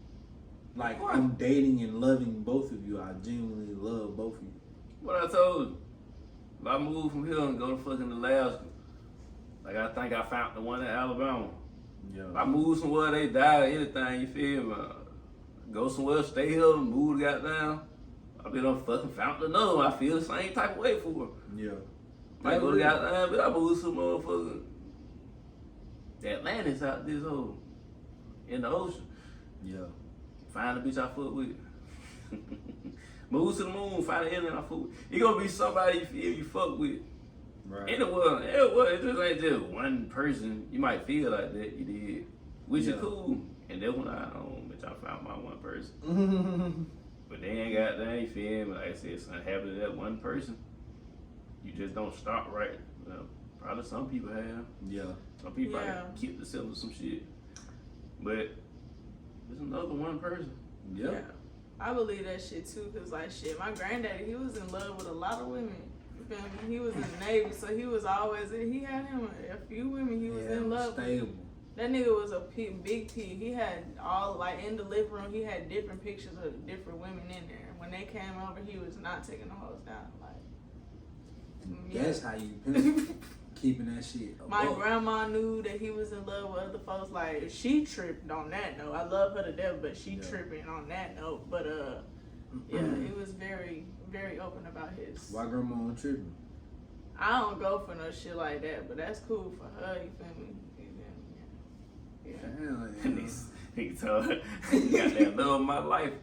Speaker 1: Like
Speaker 2: Of course.
Speaker 1: I'm dating and loving both of you. I genuinely love both of you.
Speaker 2: What I told you. If I move from here and go to fucking Alaska, like I think I found the one in Alabama. If I move somewhere, they die or anything, you feel me? Go somewhere, stay here, move the goddamn. I be done fucking found another one. I feel the same type of way for her.
Speaker 1: Yeah.
Speaker 2: Might go to goddamn, but I move some motherfucking Atlantis out this hole in the ocean.
Speaker 1: Yeah.
Speaker 2: Find a bitch I fuck with. Move to the moon, find an alien I fuck with. You gonna be somebody you feel you fuck with.
Speaker 1: Right.
Speaker 2: Anywhere, it just ain't just one person. You might feel like that, you did. Which
Speaker 1: Yeah.
Speaker 2: is cool. And then when bitch, I found my one person. But they ain't got that, you feel me? Like I said, something happened to that one person. You just don't stop right. Well, probably some people have.
Speaker 1: Yeah.
Speaker 2: Some people
Speaker 3: Yeah.
Speaker 2: probably keep themselves with some shit. But there's another one person.
Speaker 1: Yep.
Speaker 3: Yeah. I believe that shit too, cause like shit, my granddaddy, he was in love with a lot of women. You feel me? He was in the Navy, so he was always he had him a few women he was in love with.
Speaker 1: Stable.
Speaker 3: That nigga was a big T. He had all like in the living room, he had different pictures of different women in there. When they came over, he was not taking the hoes down. Like
Speaker 1: That's how you pimp. Keeping that shit above.
Speaker 3: my grandma knew that he was in love with other folks. Like she tripped on that note. I love her to death, but she tripping on that note. But yeah, he was very, very open about his.
Speaker 1: Why grandma on tripping?
Speaker 3: I don't go for no shit like that, but that's cool for her. You feel me? Yeah.
Speaker 1: Damn,
Speaker 2: Nigga told her, got that love of my life.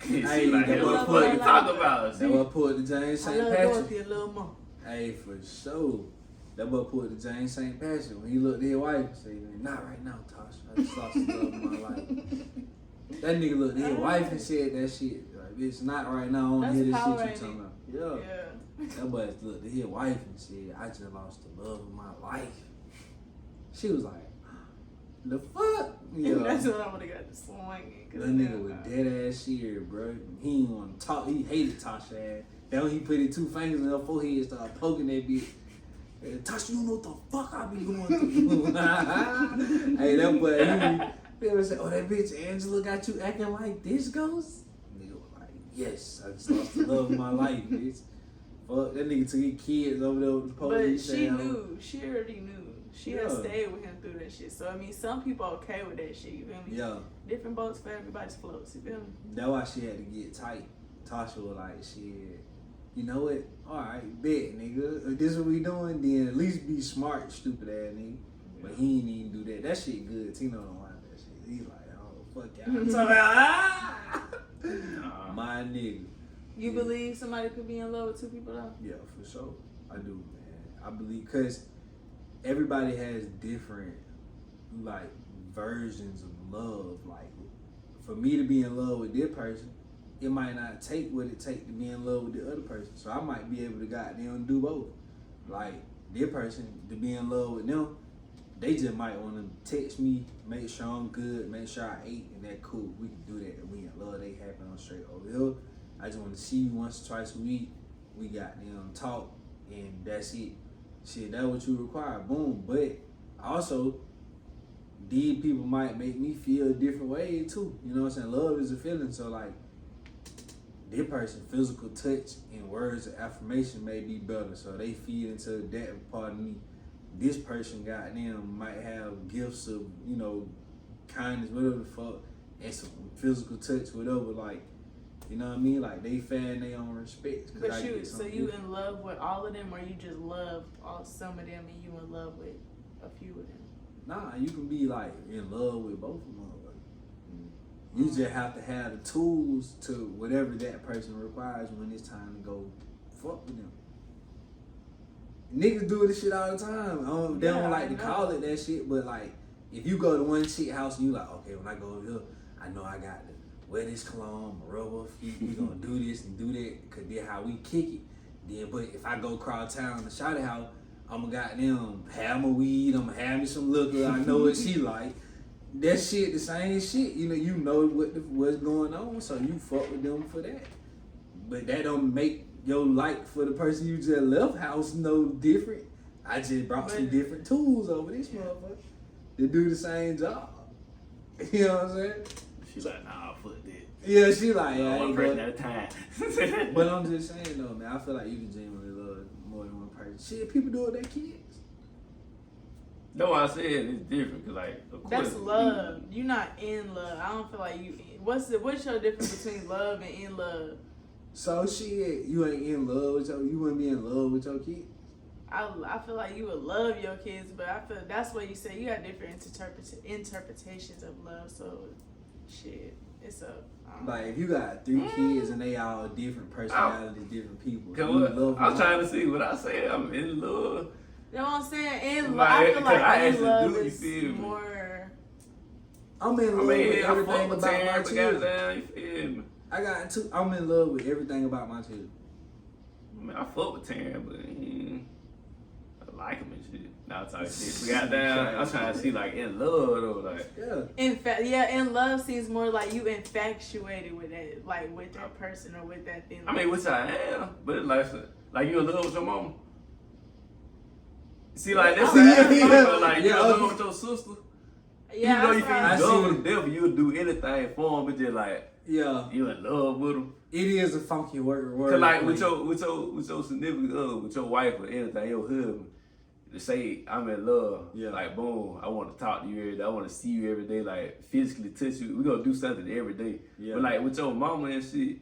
Speaker 2: She
Speaker 1: Hey,
Speaker 2: like,
Speaker 1: that
Speaker 2: hey, what the
Speaker 3: boy
Speaker 2: fuck you
Speaker 3: put-
Speaker 2: talk about?
Speaker 1: That boy pulled the James
Speaker 3: I
Speaker 1: St.
Speaker 3: love
Speaker 1: Patrick.
Speaker 3: Dorothy a little more.
Speaker 1: Hey, for sure. That boy pulled the James St. Patrick when he looked at his wife and said, "Not right now, Tasha. I just lost the love of my life." That nigga looked at his wife and said that shit. Like, bitch, not right now. I don't
Speaker 3: That's
Speaker 1: hear this shit
Speaker 3: power,
Speaker 1: you
Speaker 3: ain't
Speaker 1: talking
Speaker 3: it?
Speaker 1: about. Yeah.
Speaker 3: Yeah.
Speaker 1: That boy looked at his wife and said, "I just lost the love of my life." She was like, "The fuck?" Yeah.
Speaker 3: That's when I would have got the swinging.
Speaker 1: That nigga was dead ass serious, bro. He didn't want to talk. He hated Tasha ass. Then when he put his 2 fingers in her forehead and started poking that bitch. Tasha, you don't know what the fuck I be going through. Hey, that boy, he ever say, oh, that bitch Angela got you acting like this ghost? Nigga was like, yes, I just lost the love of my life, bitch. Fuck, that nigga took his kids over there with the police.
Speaker 3: But she knew. She already knew. She had
Speaker 1: Yeah.
Speaker 3: stayed with him through that shit. So, I mean, some people okay with that shit, you feel me?
Speaker 1: Yeah.
Speaker 3: Different boats for everybody's floats, you feel me?
Speaker 1: That's why she had to get tight. Tasha was like, shit, you know what? Alright, bet, nigga. If this what we doing, then at least be smart, stupid ass nigga. But he ain't even do that. That shit good. Tino don't like that shit. He's like, oh, fuck y'all. I'm talking about, my nigga.
Speaker 3: You believe somebody could be in love with two people, though?
Speaker 1: Yeah, for sure. I do, man. I believe, because everybody has different, like, versions of love. Like, for me to be in love with this person, it might not take what it take to be in love with the other person. So I might be able to goddamn do both. Like, this person, to be in love with them, they just might want to text me, make sure I'm good, make sure I ate, and that cool. We can do that. We in love, they happy, I'm straight over here. I just want to see you once or twice a week. We got them talk, and that's it. Shit, that's what you require. Boom. But also, these people might make me feel a different way too. You know what I'm saying? Love is a feeling. So like, this person, physical touch and words of affirmation may be better. So they feed into that part of me. This person, goddamn, might have gifts of, you know, kindness, whatever the fuck, and some physical touch, whatever. Like, you know what I mean? Like, they fan their own respect.
Speaker 3: But so you in love with all of them, or you just love some of them and you in love with a few of them?
Speaker 1: Nah, you can be like in love with both of them. You just have to have the tools to whatever that person requires when it's time to go fuck with them. Niggas do this shit all the time. They don't like to call it that shit, but like, if you go to one chick house and you like, okay, when I go over here, I know I got to wear this cologne, rub her feet, we gonna do this and do that, cause that's how we kick it. Then, but if I go across town to Shawty house, I'm gonna goddamn have my weed, I'm gonna have me some liquor, I know what she like. That shit, the same shit. You know what's going on, so you fuck with them for that. But that don't make your like for the person you just left house no different. I just brought some different tools over this motherfucker to do the same job. You know what I'm saying?
Speaker 2: She's like, nah, fuck that.
Speaker 1: Yeah, she like, yeah,
Speaker 2: one person at a time.
Speaker 1: But I'm just saying though, man, I feel like you can genuinely love more than one person. Shit, people do it with their kids.
Speaker 2: No, I said it's different, cause like, of course,
Speaker 3: that's love. You're not in love. I don't feel like you. What's your difference between love and in love?
Speaker 1: So shit, you ain't in love with you wouldn't be in love with your kids.
Speaker 3: I feel like you would love your kids, but I feel that's what you say. You got different interpretations of love. So, shit, it's up.
Speaker 1: Like if you got 3 kids and they all different personalities, different people.
Speaker 2: I'm trying to see what I say. I'm in love.
Speaker 3: You know what I'm saying? In love, I feel like in love is more.
Speaker 1: I'm in love with everything about my
Speaker 2: children. You feel me?
Speaker 1: I'm in love with everything about my children.
Speaker 2: I mean, I fuck with Taryn, but I like him and shit. Now I'm talking shit. We got down. I'm trying to see like in love though, like.
Speaker 1: Yeah.
Speaker 3: In love seems more like you infatuated with that, like with that person or with that thing.
Speaker 2: I mean, which I am, but it's like you in love with your mama. See, like that's like you in love with your sister.
Speaker 3: Yeah,
Speaker 2: even though you feel you love with them, devil, you'll do anything for them, but just like you in love with them.
Speaker 1: It is a funky word.
Speaker 2: Cause like with your significant other, with your wife or anything, your husband, to say I'm in love, like boom, I want to talk to you every day, I want to see you every day, like physically touch you. We gonna do something every day. Yeah. But like with your mama and shit,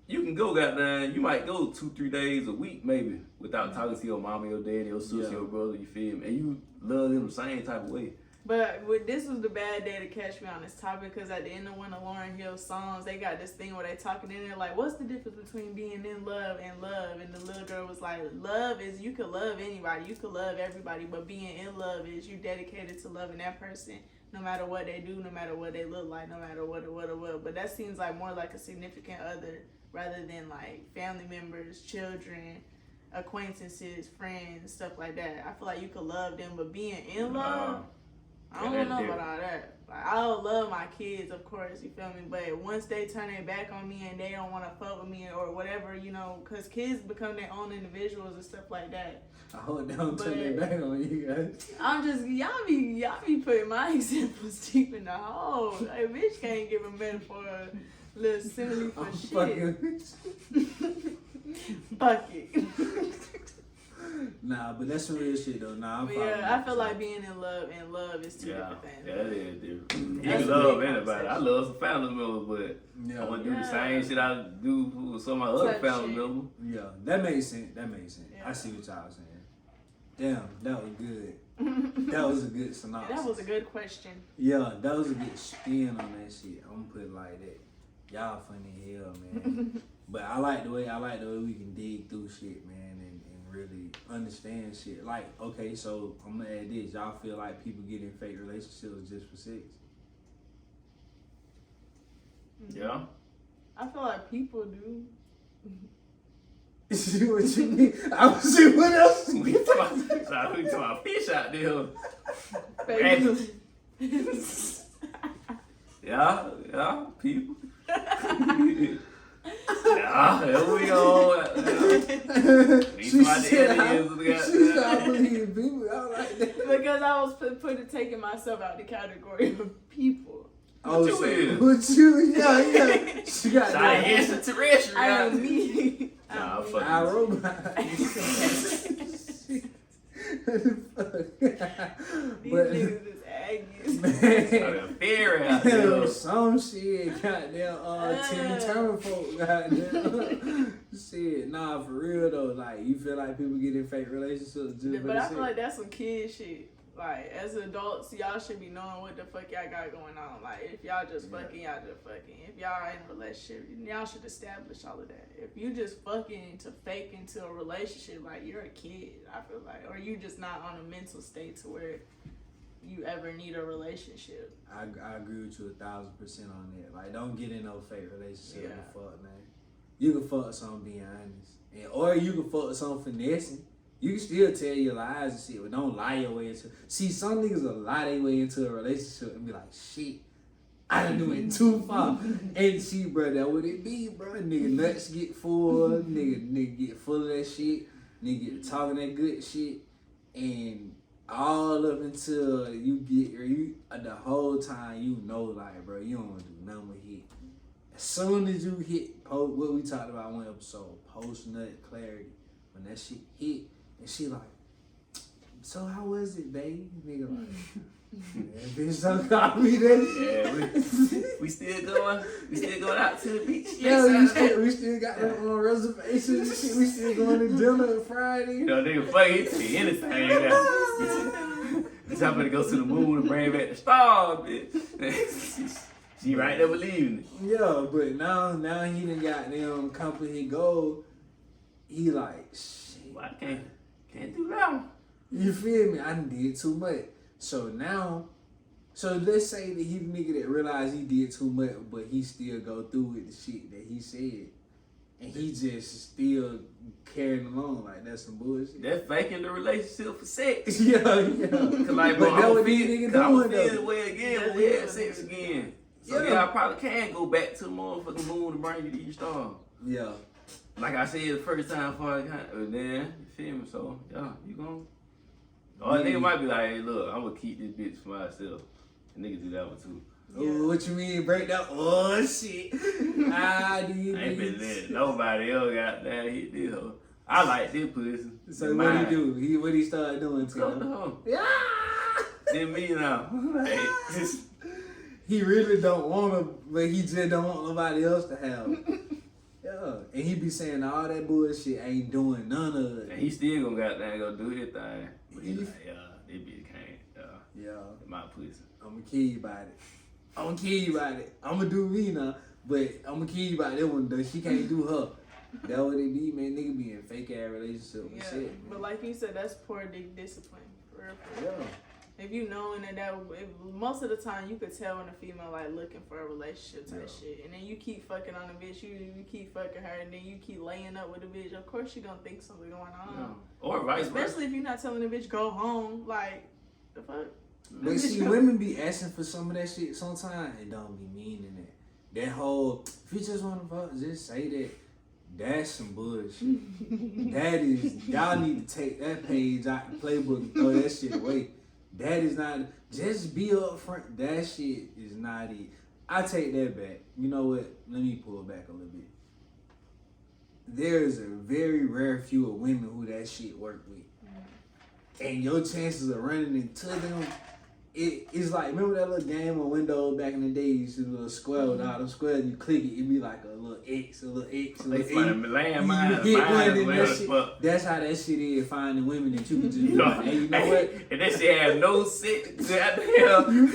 Speaker 2: you can go goddamn. You might go 2-3 days a week maybe without talking to your mama, your daddy, your sister, your brother. You feel me? And you love them the same type of way.
Speaker 3: But this was the bad day to catch me on this topic, because at the end of one of Lauryn Hill's songs, they got this thing where they talking in there like, what's the difference between being in love and love? And the little girl was like, love is you can love anybody, you can love everybody, but being in love is you dedicated to loving that person no matter what they do, no matter what they look like, no matter what. But that seems like more like a significant other rather than like family members, children, acquaintances, friends, stuff like that. I feel like you could love them, but being in love, I don't know about all that. Like, I love my kids, of course, you feel me? But once they turn their back on me and they don't want to fuck with me or whatever, you know, because kids become their own individuals and stuff like that.
Speaker 1: I hope they don't turn their back on you guys.
Speaker 3: I'm just, y'all be putting my examples deep in the hole. Like, bitch can't give a metaphor, a little simile for shit. Fuck it.
Speaker 1: Nah, but that's some real shit though. Nah,
Speaker 3: I feel like being in love is two different things.
Speaker 2: Yeah, that is different. You can love anybody. I love some family members, but I want to do the same shit I do with some of my other family members.
Speaker 1: Yeah, that makes sense. Yeah. I see what y'all saying. Damn, that was good. That was a good synopsis.
Speaker 3: That was a good question.
Speaker 1: Yeah, that was a good spin on that shit. I'm gonna put it like that. Y'all funny as hell, man. But I like the way we can dig through shit, man, and really understand shit. Like, okay, so I'm gonna add this. Y'all feel like people get in fake relationships just for sex?
Speaker 2: Yeah.
Speaker 3: I feel like people do.
Speaker 1: See what you mean? I was see what else.
Speaker 2: We talking about fish out there. Yeah, people. Yeah, here we go.
Speaker 1: She said, I believe people. I like that.
Speaker 3: Because I was taking myself out the category of people.
Speaker 1: Oh,
Speaker 2: What
Speaker 1: you? Yeah. She got that.
Speaker 2: Extraterrestrial.
Speaker 3: I am me.
Speaker 2: Nah, fuck
Speaker 1: I robot.
Speaker 3: These niggas is aggies.
Speaker 1: Man, some shit, goddamn, Tina Turner folk, goddamn. Shit, nah, for real though, like, you feel like people get in fake relationships just for
Speaker 3: But I feel like that's some kid shit. Like, as adults, y'all should be knowing what the fuck y'all got going on. Like, if y'all just fucking, y'all just fucking. If y'all in a relationship, y'all should establish all of that. If you just fucking to fake into a relationship, like, you're a kid, I feel like. Or you just not on a mental state to where you ever need a relationship.
Speaker 1: I agree with you 1,000% on that. Like, don't get in no fake relationship and fuck, man. You can fuck some being honest. Or you can fuck some finessing. You can still tell your lies and shit, but don't lie your way into it. See, some niggas will lie their way into a relationship and be like, shit, I done went too far. And see, bro, that what it be, bro. Nigga nuts get full, nigga get full of that shit, nigga get talking that good shit, and all up until you get, the whole time you know, like, bro, you don't want to do nothing but hit. As soon as you hit, what we talked about one episode, post-nut clarity, when that shit hit, and she like, so how was it, babe? Nigga like, man, bitch, don't call me that shit.
Speaker 2: Yeah, we still going out to the beach.
Speaker 1: Yeah, we still got them on reservations and shit. We still going to dinner Friday.
Speaker 2: You know, nigga fucking to anything. Bitch, I'm gonna go to the moon and bring back the stars, bitch. She right there believing it.
Speaker 1: Yeah, but now he done got them company gold. He like, shit.
Speaker 2: Well, I can't do that.
Speaker 1: You feel me? I done did too much. So let's say that he the nigga that realized he did too much, but he still go through with the shit that he said. And he just still carrying along like that's some bullshit.
Speaker 2: That's faking the relationship for sex.
Speaker 1: Yeah.
Speaker 2: Cause like, bro, I'm feeling the way again when we had sex again. So yeah, I probably can go back to the motherfucking moon and bring you these stars.
Speaker 1: Yeah.
Speaker 2: Like I said the first time before I got then, you feel me? So, yeah, you gon'. Or a nigga might be like, hey, look, I'm gonna keep this bitch for myself. And niggas do that one too.
Speaker 1: Yeah. Oh, what you mean break down? Oh, shit. Do you
Speaker 2: I ain't been letting nobody else got that hit this hoe. I like this pussy.
Speaker 1: So what he do? What he started doing to him?
Speaker 2: Yeah. Then me now. Like,
Speaker 1: he really don't want to, but he just don't want nobody else to have it. Yeah, and he be saying all that bullshit, ain't doing none of it.
Speaker 2: And he still gonna goddamn go do his thing. But he like, yeah, this bitch can't.
Speaker 1: Yeah.
Speaker 2: My pussy.
Speaker 1: I'm gonna kill you about it. I'm gonna do me now, but I'm gonna kill you about that one though. She can't do her. That what it be, man. Nigga be in fake ass relationship and shit. Man.
Speaker 3: But like you said, that's poor discipline. For real.
Speaker 1: Yeah.
Speaker 3: If you knowing that most of the time you could tell when a female like looking for a relationship type shit, and then you keep fucking on the bitch, you keep fucking her, and then you keep laying up with the bitch. Of course she gonna think something going on.
Speaker 2: Or vice versa.
Speaker 3: Especially if you're not telling the bitch go home. Like the fuck.
Speaker 1: But see, women be asking for some of that shit sometimes and don't be meaning it. That whole, if you just want to vote, just say that. That's some bullshit. That is, y'all need to take that page out the playbook and throw that shit away. That is not, just be upfront. That shit is not it. I take that back. You know what? Let me pull back a little bit. There's a very rare few of women who that shit work with. And your chances of running into them, it's like, remember that little game on Windows back in the day? You used to do a little square with all them squares, and you click it, it'd be like a little X, a little X, a little X. That's how that shit is, finding women that you can just and you know what?
Speaker 2: And that shit has no set, goddamn,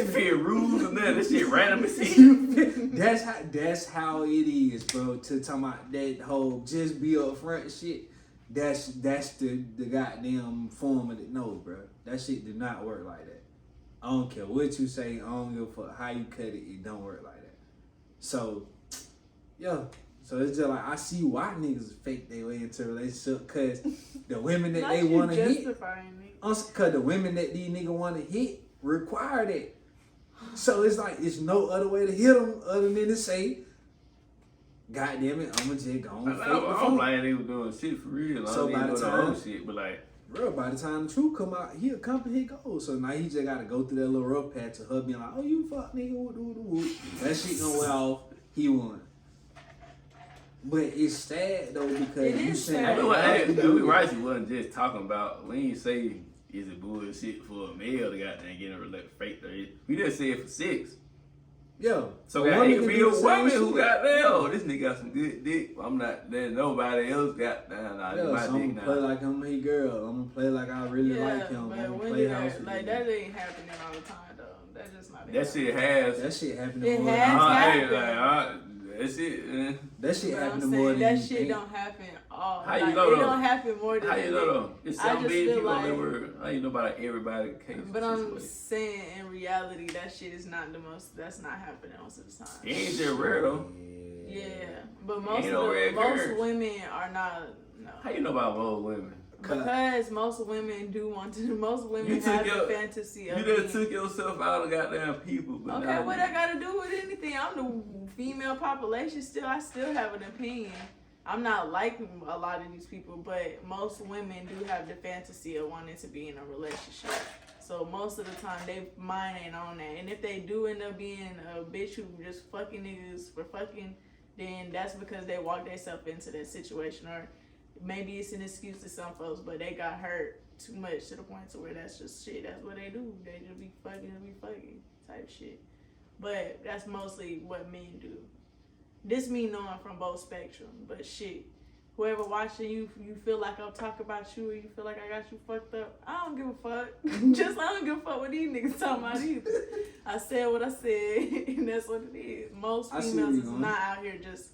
Speaker 2: fit rules and that shit random as hell.
Speaker 1: That's how it is, bro. To talk about that whole just be upfront shit. That's the goddamn form of it. No, bro. That shit did not work like that. I don't care what you say. I don't give a fuck how you cut it. It don't work like that. So, yeah. So it's just like, I see why niggas fake their way into a relationship, because the women that they want to hit, because the women that these niggas want to hit require that. So it's like, it's no other way to hit them other than to say, God damn it, I'm going to just go on.
Speaker 2: I don't like they was doing shit for real.
Speaker 1: So by the time,
Speaker 2: shit, but like,
Speaker 1: bro, by the time the truth come out, he'll come and he goes. So now he just got to go through that little rough patch of her being like, oh, you fuck nigga, woo. That shit gonna wear off. He won. But it's sad though, because
Speaker 3: it
Speaker 1: you
Speaker 3: is
Speaker 2: we
Speaker 3: sad.
Speaker 2: wasn't just talking about, we ain't say is it bullshit for a male to goddamn get a fake 30. We just said for sex.
Speaker 1: Yeah.
Speaker 2: So it could be a woman who got down. This nigga got some good dick. I'm not letting nobody else got down. Nah,
Speaker 1: yeah,
Speaker 2: my
Speaker 1: so
Speaker 2: dick
Speaker 1: I'm gonna
Speaker 2: now.
Speaker 1: play like I'm his girl. I'm gonna play like I really like him.
Speaker 3: But
Speaker 1: I'm gonna
Speaker 3: when
Speaker 1: play
Speaker 3: you
Speaker 1: house
Speaker 3: got,
Speaker 1: with
Speaker 3: like
Speaker 1: him.
Speaker 3: that ain't happening all the time though. That just not.
Speaker 2: That shit has.
Speaker 1: That shit happening
Speaker 3: It
Speaker 1: more.
Speaker 3: has happened.
Speaker 2: That shit.
Speaker 1: That shit
Speaker 3: But
Speaker 1: happening more than
Speaker 3: that
Speaker 1: you
Speaker 3: shit
Speaker 1: think.
Speaker 3: don't happen all.
Speaker 2: How you
Speaker 3: like,
Speaker 2: know
Speaker 3: it
Speaker 2: though?
Speaker 3: don't happen more than
Speaker 2: How you know though? It's
Speaker 3: I
Speaker 2: some
Speaker 3: just
Speaker 2: big
Speaker 3: feel
Speaker 2: people on
Speaker 3: like-
Speaker 2: that word. How you know about everybody case?
Speaker 3: But I'm saying in reality, that shit is not the most. That's not happening most of the time.
Speaker 2: It ain't just rare though.
Speaker 3: Yeah, but most
Speaker 2: Ain't no red
Speaker 3: most
Speaker 2: girls.
Speaker 3: women are not. No.
Speaker 2: How you know about most women?
Speaker 3: Because most women do want to. Most women
Speaker 2: You took
Speaker 3: have
Speaker 2: your-
Speaker 3: the fantasy of.
Speaker 2: You just took yourself out of goddamn people. But
Speaker 3: Okay, what I gotta do with anything? I'm the female population. I still have an opinion. I'm not like a lot of these people, but most women do have the fantasy of wanting to be in a relationship. So most of the time, they mind ain't on that. And if they do end up being a bitch who just fucking niggas for fucking, then that's because they walked themselves into that situation. Or maybe it's an excuse to some folks, but they got hurt too much to the point to where that's just shit. That's what they do. They just be fucking type shit. But that's mostly what men do. This me knowing from both spectrum, but shit. Whoever watching you feel like I'm talking about you, or you feel like I got you fucked up. I don't give a fuck. Just I don't give a fuck what these niggas talking about either. I said what I said, and that's what it is. Most females is not out here just.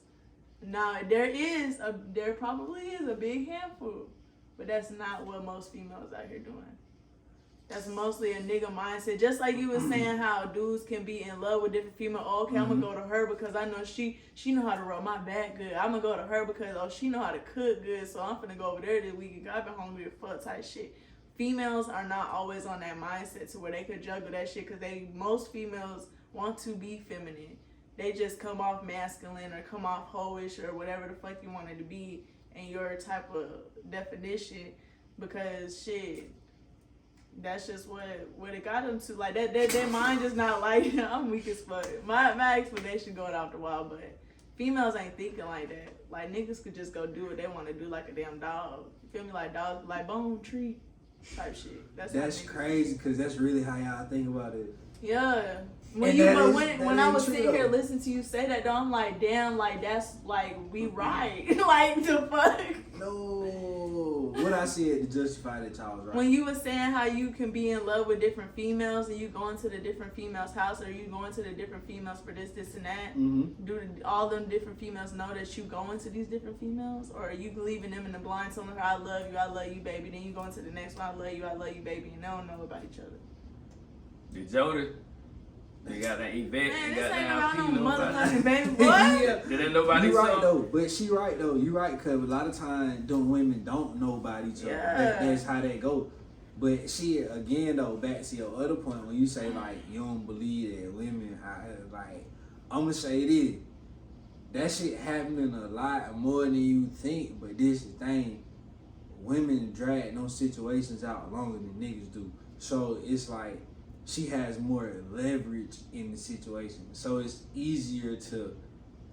Speaker 3: Now there probably is a big handful, but that's not what most females out here doing. That's mostly a nigga mindset. Just like you was saying how dudes can be in love with different females. Oh, okay, I'm gonna go to her because I know she know how to roll my back good. I'm gonna go to her because she know how to cook good. So I'm finna go over there this weekend. I've been hungry as fuck type shit. Females are not always on that mindset to where they could juggle that shit because most females want to be feminine. They just come off masculine or come off hoish or whatever the fuck you want it to be in your type of definition because shit. That's just what it got them to. Like that their mind just not like I'm weak as fuck. My explanation going off the wall, but females ain't thinking like that. Like niggas could just go do what they want to do like a damn dog. You feel me? Like dog, like bone tree type shit. That's
Speaker 1: crazy because that's really how y'all think about it.
Speaker 3: Yeah.
Speaker 1: When
Speaker 3: I was sitting here listening to you say that, though, I'm like, damn, like that's like we right, like the fuck.
Speaker 1: No, what I said to justify that y'all was right.
Speaker 3: When you were saying how you can be in love with different females and you going to the different females' house or you going to the different females for this and that, do all them different females know that you going to these different females, or are you leaving them in the blind, telling her I love you, baby? Then you going to the next one, I love you, baby, and they don't know about each other.
Speaker 2: The Jody. They got that Yvette.
Speaker 3: Man,
Speaker 2: they
Speaker 3: this
Speaker 2: got
Speaker 3: ain't
Speaker 2: that
Speaker 3: about no motherfucking baby boy.
Speaker 1: Yeah.
Speaker 2: Did nobody
Speaker 1: You right
Speaker 2: saw?
Speaker 1: though, but she right though. You right, cause a lot of times them women don't know about each other.
Speaker 3: Yeah.
Speaker 1: That's how they go. But shit, again though, back to your other point when you say like you don't believe that women, like I'm gonna say this, that shit happening a lot more than you think. But this is the thing, women drag those situations out longer than niggas do. So it's like she has more leverage in the situation. So it's easier to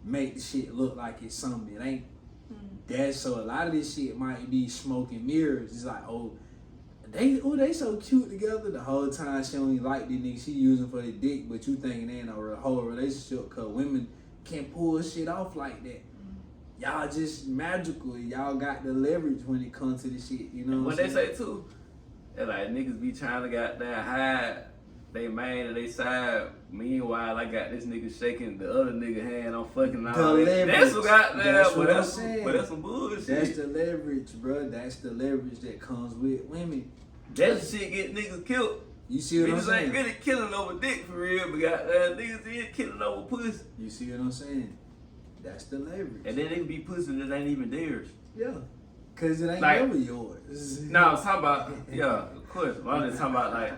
Speaker 1: make the shit look like it's something it ain't. That's so a lot of this shit might be smoke and mirrors. It's like, they so cute together. The whole time she only like the nigga she using for the dick, but you thinking they ain't a whole relationship, cause women can't pull shit off like that. Y'all just magical. Y'all got the leverage when it comes to the shit. You know
Speaker 2: what
Speaker 1: they
Speaker 2: say too? They're like niggas be trying to goddamn hide they man and they side. Meanwhile, I got this nigga shaking the other nigga hand. I'm fucking all that. That's what goddamn.
Speaker 1: That's what I'm saying.
Speaker 2: But that's some bullshit.
Speaker 1: That's the leverage, bro. That's the leverage that comes with women.
Speaker 2: That shit get niggas killed.
Speaker 1: You see what I'm saying?
Speaker 2: Ain't really killing over dick for real, but goddamn niggas is killing over pussy.
Speaker 1: You see what I'm saying? That's the leverage.
Speaker 2: And then they be pussy that ain't even theirs.
Speaker 1: Yeah. Cause it ain't
Speaker 2: like,
Speaker 1: never yours.
Speaker 2: No, I'm talking about, yeah, of course. But I'm just talking about like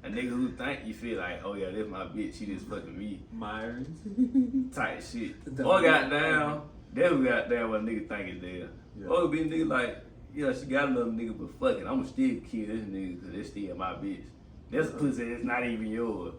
Speaker 2: a nigga who think you feel like, oh yeah, this my bitch, she just fucking me.
Speaker 1: Myron.
Speaker 2: Type shit. Or goddamn, that who goddamn what a nigga think is there. Yeah. Or be a nigga like, yeah, she got a little nigga, but fuck it, I'ma still kill this nigga because it's still my bitch. That's pussy that's not even yours.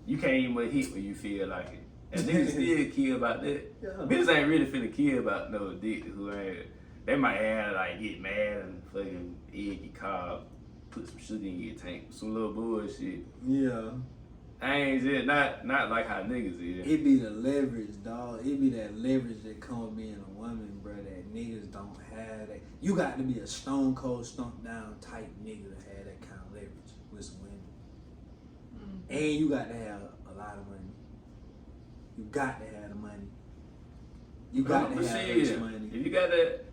Speaker 2: You can't even hit when you feel like it. And niggas still kill about that. Yeah. Bitches ain't really finna kill about no dick who ain't. They might have like get mad and fucking egg your cob, put some sugar in your tank, some little bullshit.
Speaker 1: Yeah.
Speaker 2: I ain't just not like how niggas is.
Speaker 1: It be the leverage, dog. It be that leverage that comes with being a woman, bro, that niggas don't have that. You got to be a stone cold, stomp down type nigga to have that kind of leverage with some women. Mm-hmm. And you got to have a lot of money. You got to have the money. You got to have that money.
Speaker 2: If you got that,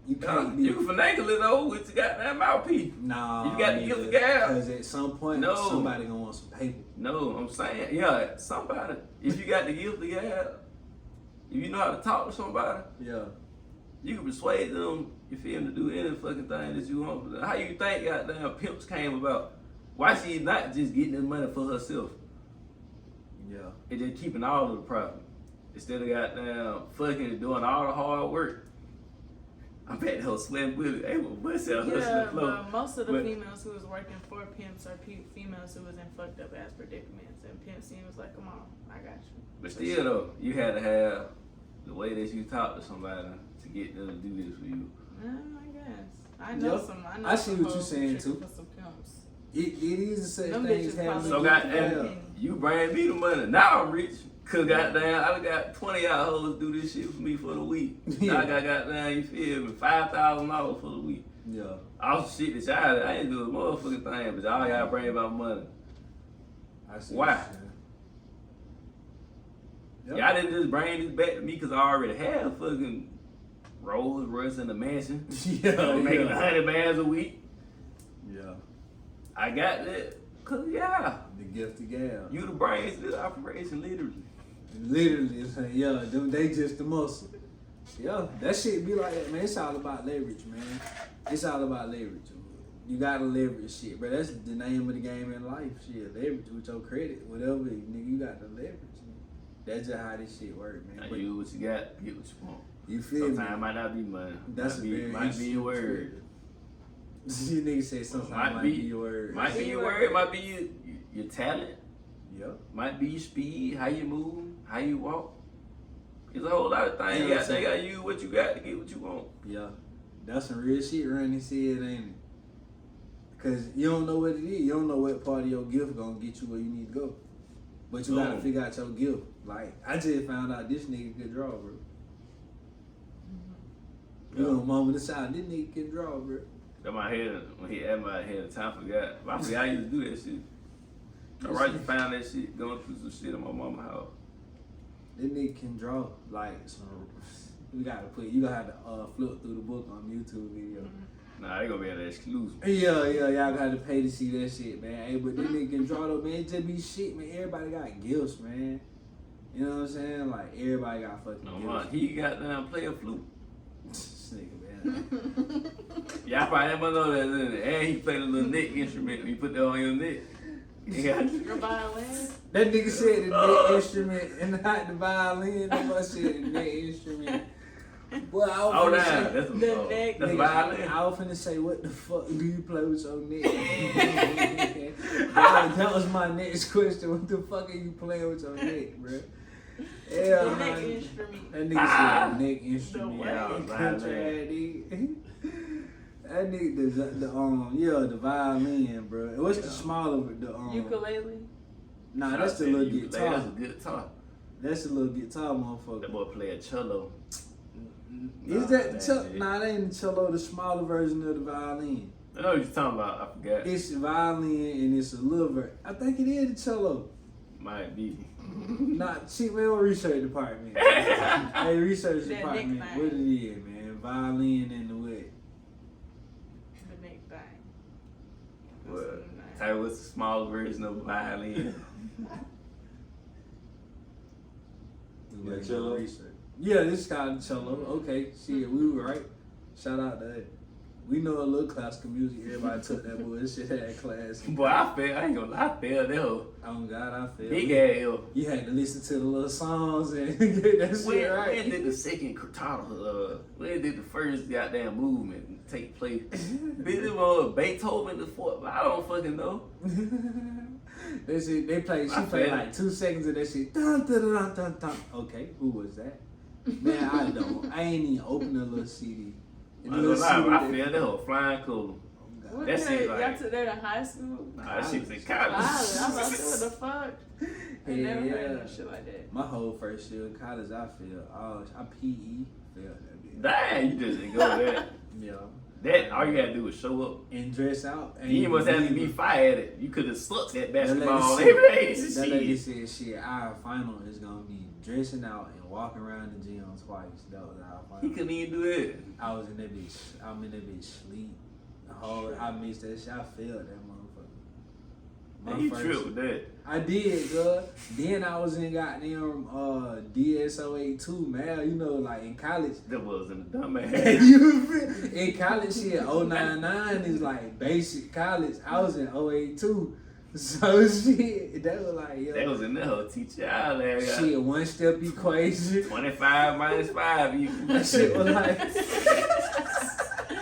Speaker 1: you can't be.
Speaker 2: You can finagle it though with your goddamn mouthpiece.
Speaker 1: Nah,
Speaker 2: you got to give the gal.
Speaker 1: Because at some point, somebody gonna want some paper.
Speaker 2: No, I'm saying, yeah, somebody. If you got the gift of gal, if you know how to talk to somebody,
Speaker 1: yeah,
Speaker 2: you can persuade them. You feel them to do any fucking thing that you want. How you think goddamn pimps came about? Why she not just getting this money for herself?
Speaker 1: Yeah,
Speaker 2: and just keeping all of the profit instead of goddamn fucking doing all the hard work. I bet her sweating with it. They will bust out hustling flow.
Speaker 3: But most of the females who was working for pimps are females who was in fucked up ass predicaments, and Pimp C was like, "Come on, I got you."
Speaker 2: But still though, you had to have the way that you talk to somebody to get them to do this for you.
Speaker 3: I guess I know some.
Speaker 1: I see what you're saying too.
Speaker 3: For some pimps.
Speaker 1: It is a such things happening.
Speaker 2: So goddamn, you bring me the money. Now I'm rich. Cause goddamn, I got 20 y'all hoes do this shit for me for the week. Yeah. Now I got goddamn, you feel me, $5,000 for the week. Yeah. All the shit that y'all, I ain't do a motherfucking thing, but y'all gotta bring about money.
Speaker 1: I see.
Speaker 2: Why? Yep. Y'all didn't just bring this back to me because I already had fucking Rolls Royce in the mansion. Yeah. Making 100 bands a week. Yeah. I got that. Cause yeah.
Speaker 1: The gift of gal.
Speaker 2: You the brains of this operation, literally.
Speaker 1: Literally, yeah, they just the muscle. Yeah, that shit be like that, man. It's all about leverage, man. It's all about leverage. You gotta leverage shit, bro. That's the name of the game in life. Shit, leverage with your credit, whatever, nigga. You got to leverage. That's just how this shit work, man.
Speaker 2: Now you what you got, get what you want.
Speaker 1: You feel
Speaker 2: Sometimes it might not be money.
Speaker 1: That's
Speaker 2: might be your word.
Speaker 1: You niggas say sometimes might be your word.
Speaker 2: Might be your word. Might be your talent.
Speaker 1: Yep.
Speaker 2: Might be your speed, how you move, how you walk. There's a whole lot of things. Yeah, they got you what you got to get what you want.
Speaker 1: Yeah. That's some real shit Ronnie said, ain't it? Because you don't know what it is. You don't know what part of your gift gonna get you where you need to go. But you gotta figure out your gift. Like, I just found out this nigga can draw, bro. Mm-hmm. You know, mama the side, this nigga can draw, bro.
Speaker 2: Got my head, when he had my head, time forgot. I forgot I used to do that shit. I right to find that shit, going through some shit in my mama's house.
Speaker 1: This nigga can draw, like, you gotta have to flip through the book on YouTube video.
Speaker 2: Nah, they gonna be at that exclusive.
Speaker 1: Yeah, y'all gotta have to pay to see that shit, man. Hey, but this nigga can draw though, man. It just be shit, man. Everybody got gifts, man. You know what I'm saying? Like, everybody got fucking gifts.
Speaker 2: He got down play a flute.
Speaker 1: This nigga, man.
Speaker 2: Y'all probably never know that. And he played a little neck instrument. He put that on your neck. Yeah.
Speaker 3: Your violin?
Speaker 1: That nigga said the neck instrument and not the violin. That boy said the neck instrument. Boy, I was finna say,
Speaker 2: That's
Speaker 3: the neck.
Speaker 2: That's
Speaker 1: nigga,
Speaker 2: violin.
Speaker 1: I was finna say, what the fuck do you play with your neck? that was my next question. What the fuck are you playing with your neck, bro? Yeah,
Speaker 3: The neck instrument.
Speaker 1: that nigga said neck instrument.
Speaker 3: The what?
Speaker 1: That nigga, the violin, bro. What's the smaller, the
Speaker 3: Ukulele?
Speaker 1: Nah, that's the little guitar.
Speaker 2: That's a good guitar.
Speaker 1: That's the little guitar, motherfucker.
Speaker 2: That boy play a cello.
Speaker 1: Is that the cello? Nah, that ain't the cello. The smaller version of the violin.
Speaker 2: I know what you're talking about. I forgot.
Speaker 1: It's violin and it's a liver. I think it is the cello.
Speaker 2: Might be.
Speaker 1: Nah, shit, we don't research department. Hey, research
Speaker 3: That
Speaker 1: department.
Speaker 3: neck
Speaker 1: What it is, man? Violin and the what?
Speaker 3: The neck thing.
Speaker 2: Well, tell you what's the small version of a violin.
Speaker 1: Yeah,
Speaker 4: cello?
Speaker 1: research. Yeah, this is called the cello. Okay, shit, we were right. Shout out to that. We know a little classical music. Everybody took that bullshit at class.
Speaker 2: Boy, I ain't gonna lie, I failed that hoe.
Speaker 1: Oh God, I feel
Speaker 2: Big ass hoe.
Speaker 1: You had to listen to the little songs and get that shit right.
Speaker 2: When did the second cortado, when did the first goddamn movement take place? Beethoven the fourth, I don't fucking know.
Speaker 1: That shit, they played. She
Speaker 2: I
Speaker 1: played
Speaker 2: feel
Speaker 1: like 2 seconds of that shit. Dun, dun, dun, dun, dun. Okay, who was that? Man, I don't. I ain't even opened the little CD.
Speaker 2: I feel that hoe flying cool.
Speaker 3: What
Speaker 2: That shit
Speaker 3: y'all
Speaker 2: like-
Speaker 3: took that in high school?
Speaker 2: Nah, that shit was in
Speaker 3: College. I
Speaker 2: college.
Speaker 3: was about to say, what the fuck? I never
Speaker 1: Yeah.
Speaker 3: heard no shit like that.
Speaker 1: My whole first year of college, I failed. I PE failed that bitch.
Speaker 2: Damn, you just didn't go there.
Speaker 1: Yeah.
Speaker 2: That all you gotta do was show up.
Speaker 1: And dress out. And
Speaker 2: You must have to be
Speaker 1: believe it.
Speaker 2: fire at it. You could have sucked that
Speaker 1: That lady
Speaker 2: basketball
Speaker 1: said-
Speaker 2: every day.
Speaker 1: That lady
Speaker 2: Shit.
Speaker 1: said, shit, our final is gonna be dressing out and walking around the gym twice. That was our
Speaker 2: He
Speaker 1: final.
Speaker 2: couldn't even do it.
Speaker 1: I was in that bitch. I'm in that bitch sleep. I missed that shit. I failed that motherfucker.
Speaker 2: He tripped with that.
Speaker 1: I did, girl. Then I was in goddamn DSO82, man. You know, like in college.
Speaker 2: That was in the dumbass.
Speaker 1: You feel- in college shit, 099 is like basic college. I was in 082. So shit, that was like, yo.
Speaker 2: That was in the whole teacher out there.
Speaker 1: Shit, one step equation.
Speaker 2: 25 minus 5 equals.
Speaker 1: That shit was like,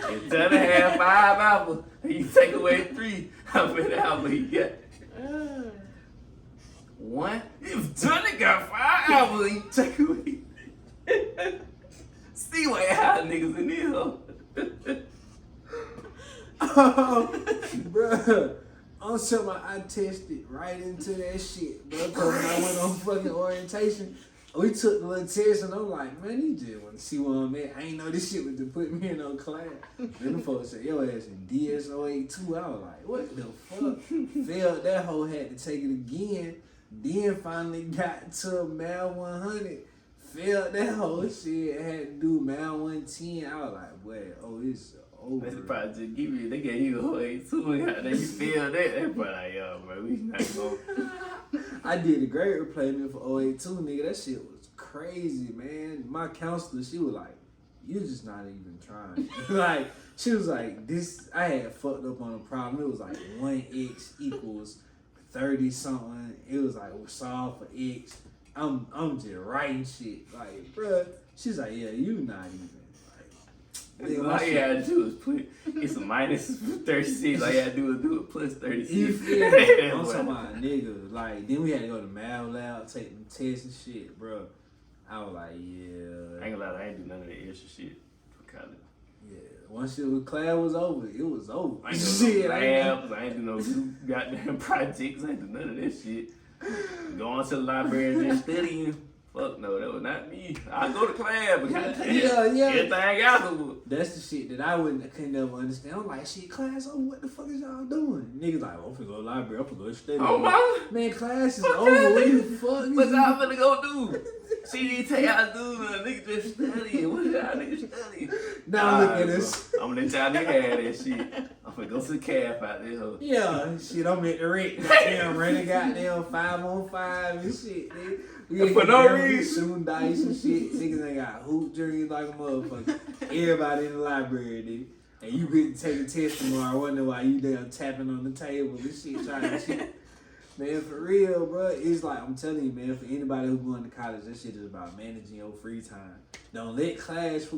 Speaker 2: It's 10.5, 5 apples. You take away 3. How many apples he got? 1. If Johnny got 5 apples, you take away. See what how niggas in here.
Speaker 1: oh, bruh. I'm talking about I tested right into that shit, bro. Cause when I went on fucking orientation, we took the little test and I'm like, man, you just want to see where I'm at. I ain't know this shit was to put me in no class. Then the folks said, yo ass in DSO82. I was like, what the fuck? Failed that hoe, had to take it again. Then finally got to Mal 100. Failed that whole shit. Had to do Mal 110. I was like, boy, it's over.
Speaker 2: They probably just give you, they gave you a whole 82 and then you feel that. They probably like, yo, bro, we not going.
Speaker 1: I did a grade replacement for 082, nigga. That shit was crazy, man. My counselor, she was like, you just not even trying. Like, she was like, this, I had fucked up on a problem. It was like 1x equals 30 something. It was like, solve for x. I'm just writing shit. Like, bruh, she's like, yeah, you not even.
Speaker 2: All you had to do is put, it's a minus 36. All you had to do is do it plus 36.
Speaker 1: You feel me? I'm talking about nigga. Like, then we had to go to math lab, take them tests and shit, bro. I was like, yeah.
Speaker 2: I ain't gonna lie, I ain't do none of that extra shit for college.
Speaker 1: Yeah. Once class was over, it was over.
Speaker 2: I ain't do no labs, I ain't do no goddamn projects, I ain't do none of that shit. Going to the library and just studying. Fuck no, that was not me. I go to class, but
Speaker 1: Yeah.
Speaker 2: everything afterwards.
Speaker 1: That's the shit that I couldn't never understand. I'm like, shit, class over, what the fuck is y'all doing? Niggas like, I'm finna go to the library, I'm finna go study.
Speaker 2: Oh my.
Speaker 1: Man, class is
Speaker 2: Fuck
Speaker 1: over,
Speaker 2: that,
Speaker 1: what the
Speaker 2: nigga.
Speaker 1: fuck?
Speaker 2: What y'all finna go do? She didn't tell y'all to do nothing. Nigga just studying. What y'all niggas studying?
Speaker 1: Now look at this.
Speaker 2: I'm gonna let y'all nigga have that shit. I'm gonna go to the calf out there. Huh?
Speaker 1: Yeah, shit, I'm at the rate. Goddamn, running goddamn 5-on-5 and shit, nigga. We
Speaker 2: For no reason.
Speaker 1: Shooting dice and shit. Niggas ain't got hoop dreams like a motherfucker. Everybody in the library, nigga. And you get to take a test tomorrow, wonder why you damn tapping on the table and shit, trying to shit. Man, for real, bro, it's like, I'm telling you, man, for anybody who going to college, that shit is about managing your free time. Don't let class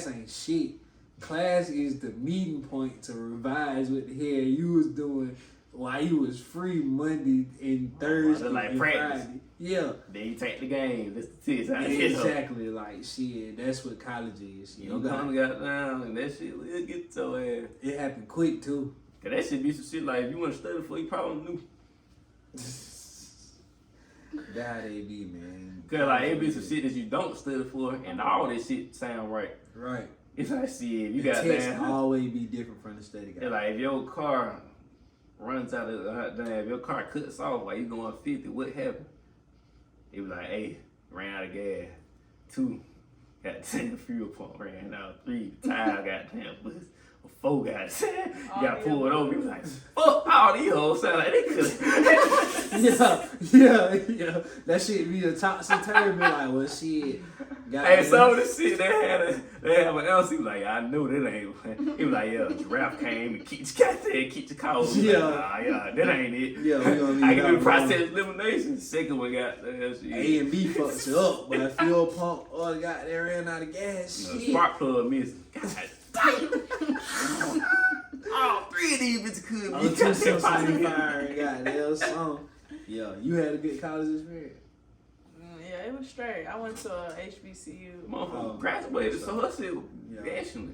Speaker 1: ain't shit. Class is the meeting point to revise what the hell you was doing while you was free Monday and Thursday
Speaker 2: like
Speaker 1: and
Speaker 2: practice.
Speaker 1: Friday. Yeah.
Speaker 2: Then you take the game. That's the test.
Speaker 1: Exactly, like, shit, that's what college is.
Speaker 2: You don't come got down and that shit will get your ass.
Speaker 1: It happened quick, too.
Speaker 2: Cause that shit be some shit like, if you want to study for, you probably knew.
Speaker 1: That's how they be, man.
Speaker 2: Cause like it be some shit that you don't study for, and all this shit sound right.
Speaker 1: Right.
Speaker 2: It's like shit, you
Speaker 1: The
Speaker 2: got
Speaker 1: test
Speaker 2: damn.
Speaker 1: always be different from the study guide.
Speaker 2: It's like if your car runs out of damn, if your car cuts off while you going 50, what happened? It was like, hey, ran out of gas. 2, got the fuel pump ran out. 3, the tire got damn bust. 4 got got pulled over. He was like, fuck all these hoes sound like they could.
Speaker 1: Yeah. That shit be a topsy turvy. Like, well, shit.
Speaker 2: Hey, some of this shit they have an else. He was like, I knew that ain't. He was like, yeah, giraffe came and keep your car.
Speaker 1: Yeah.
Speaker 2: Like, nah, that ain't it.
Speaker 1: Yeah, we gonna leave
Speaker 2: I can do
Speaker 1: that
Speaker 2: process elimination. Second one got that shit.
Speaker 1: A and B fucks you up, but if fuel pump or got there ran out of gas,
Speaker 2: You know,
Speaker 1: shit.
Speaker 2: spark plug missing. God damn. All 3 of these bitches could
Speaker 1: Oh,
Speaker 2: be
Speaker 1: 2 cents on the fire and goddamn song. Yeah, you had a good college experience.
Speaker 3: Yeah, it was straight. I went to a HBCU.
Speaker 2: Motherfucker graduated, so her shit was excellent.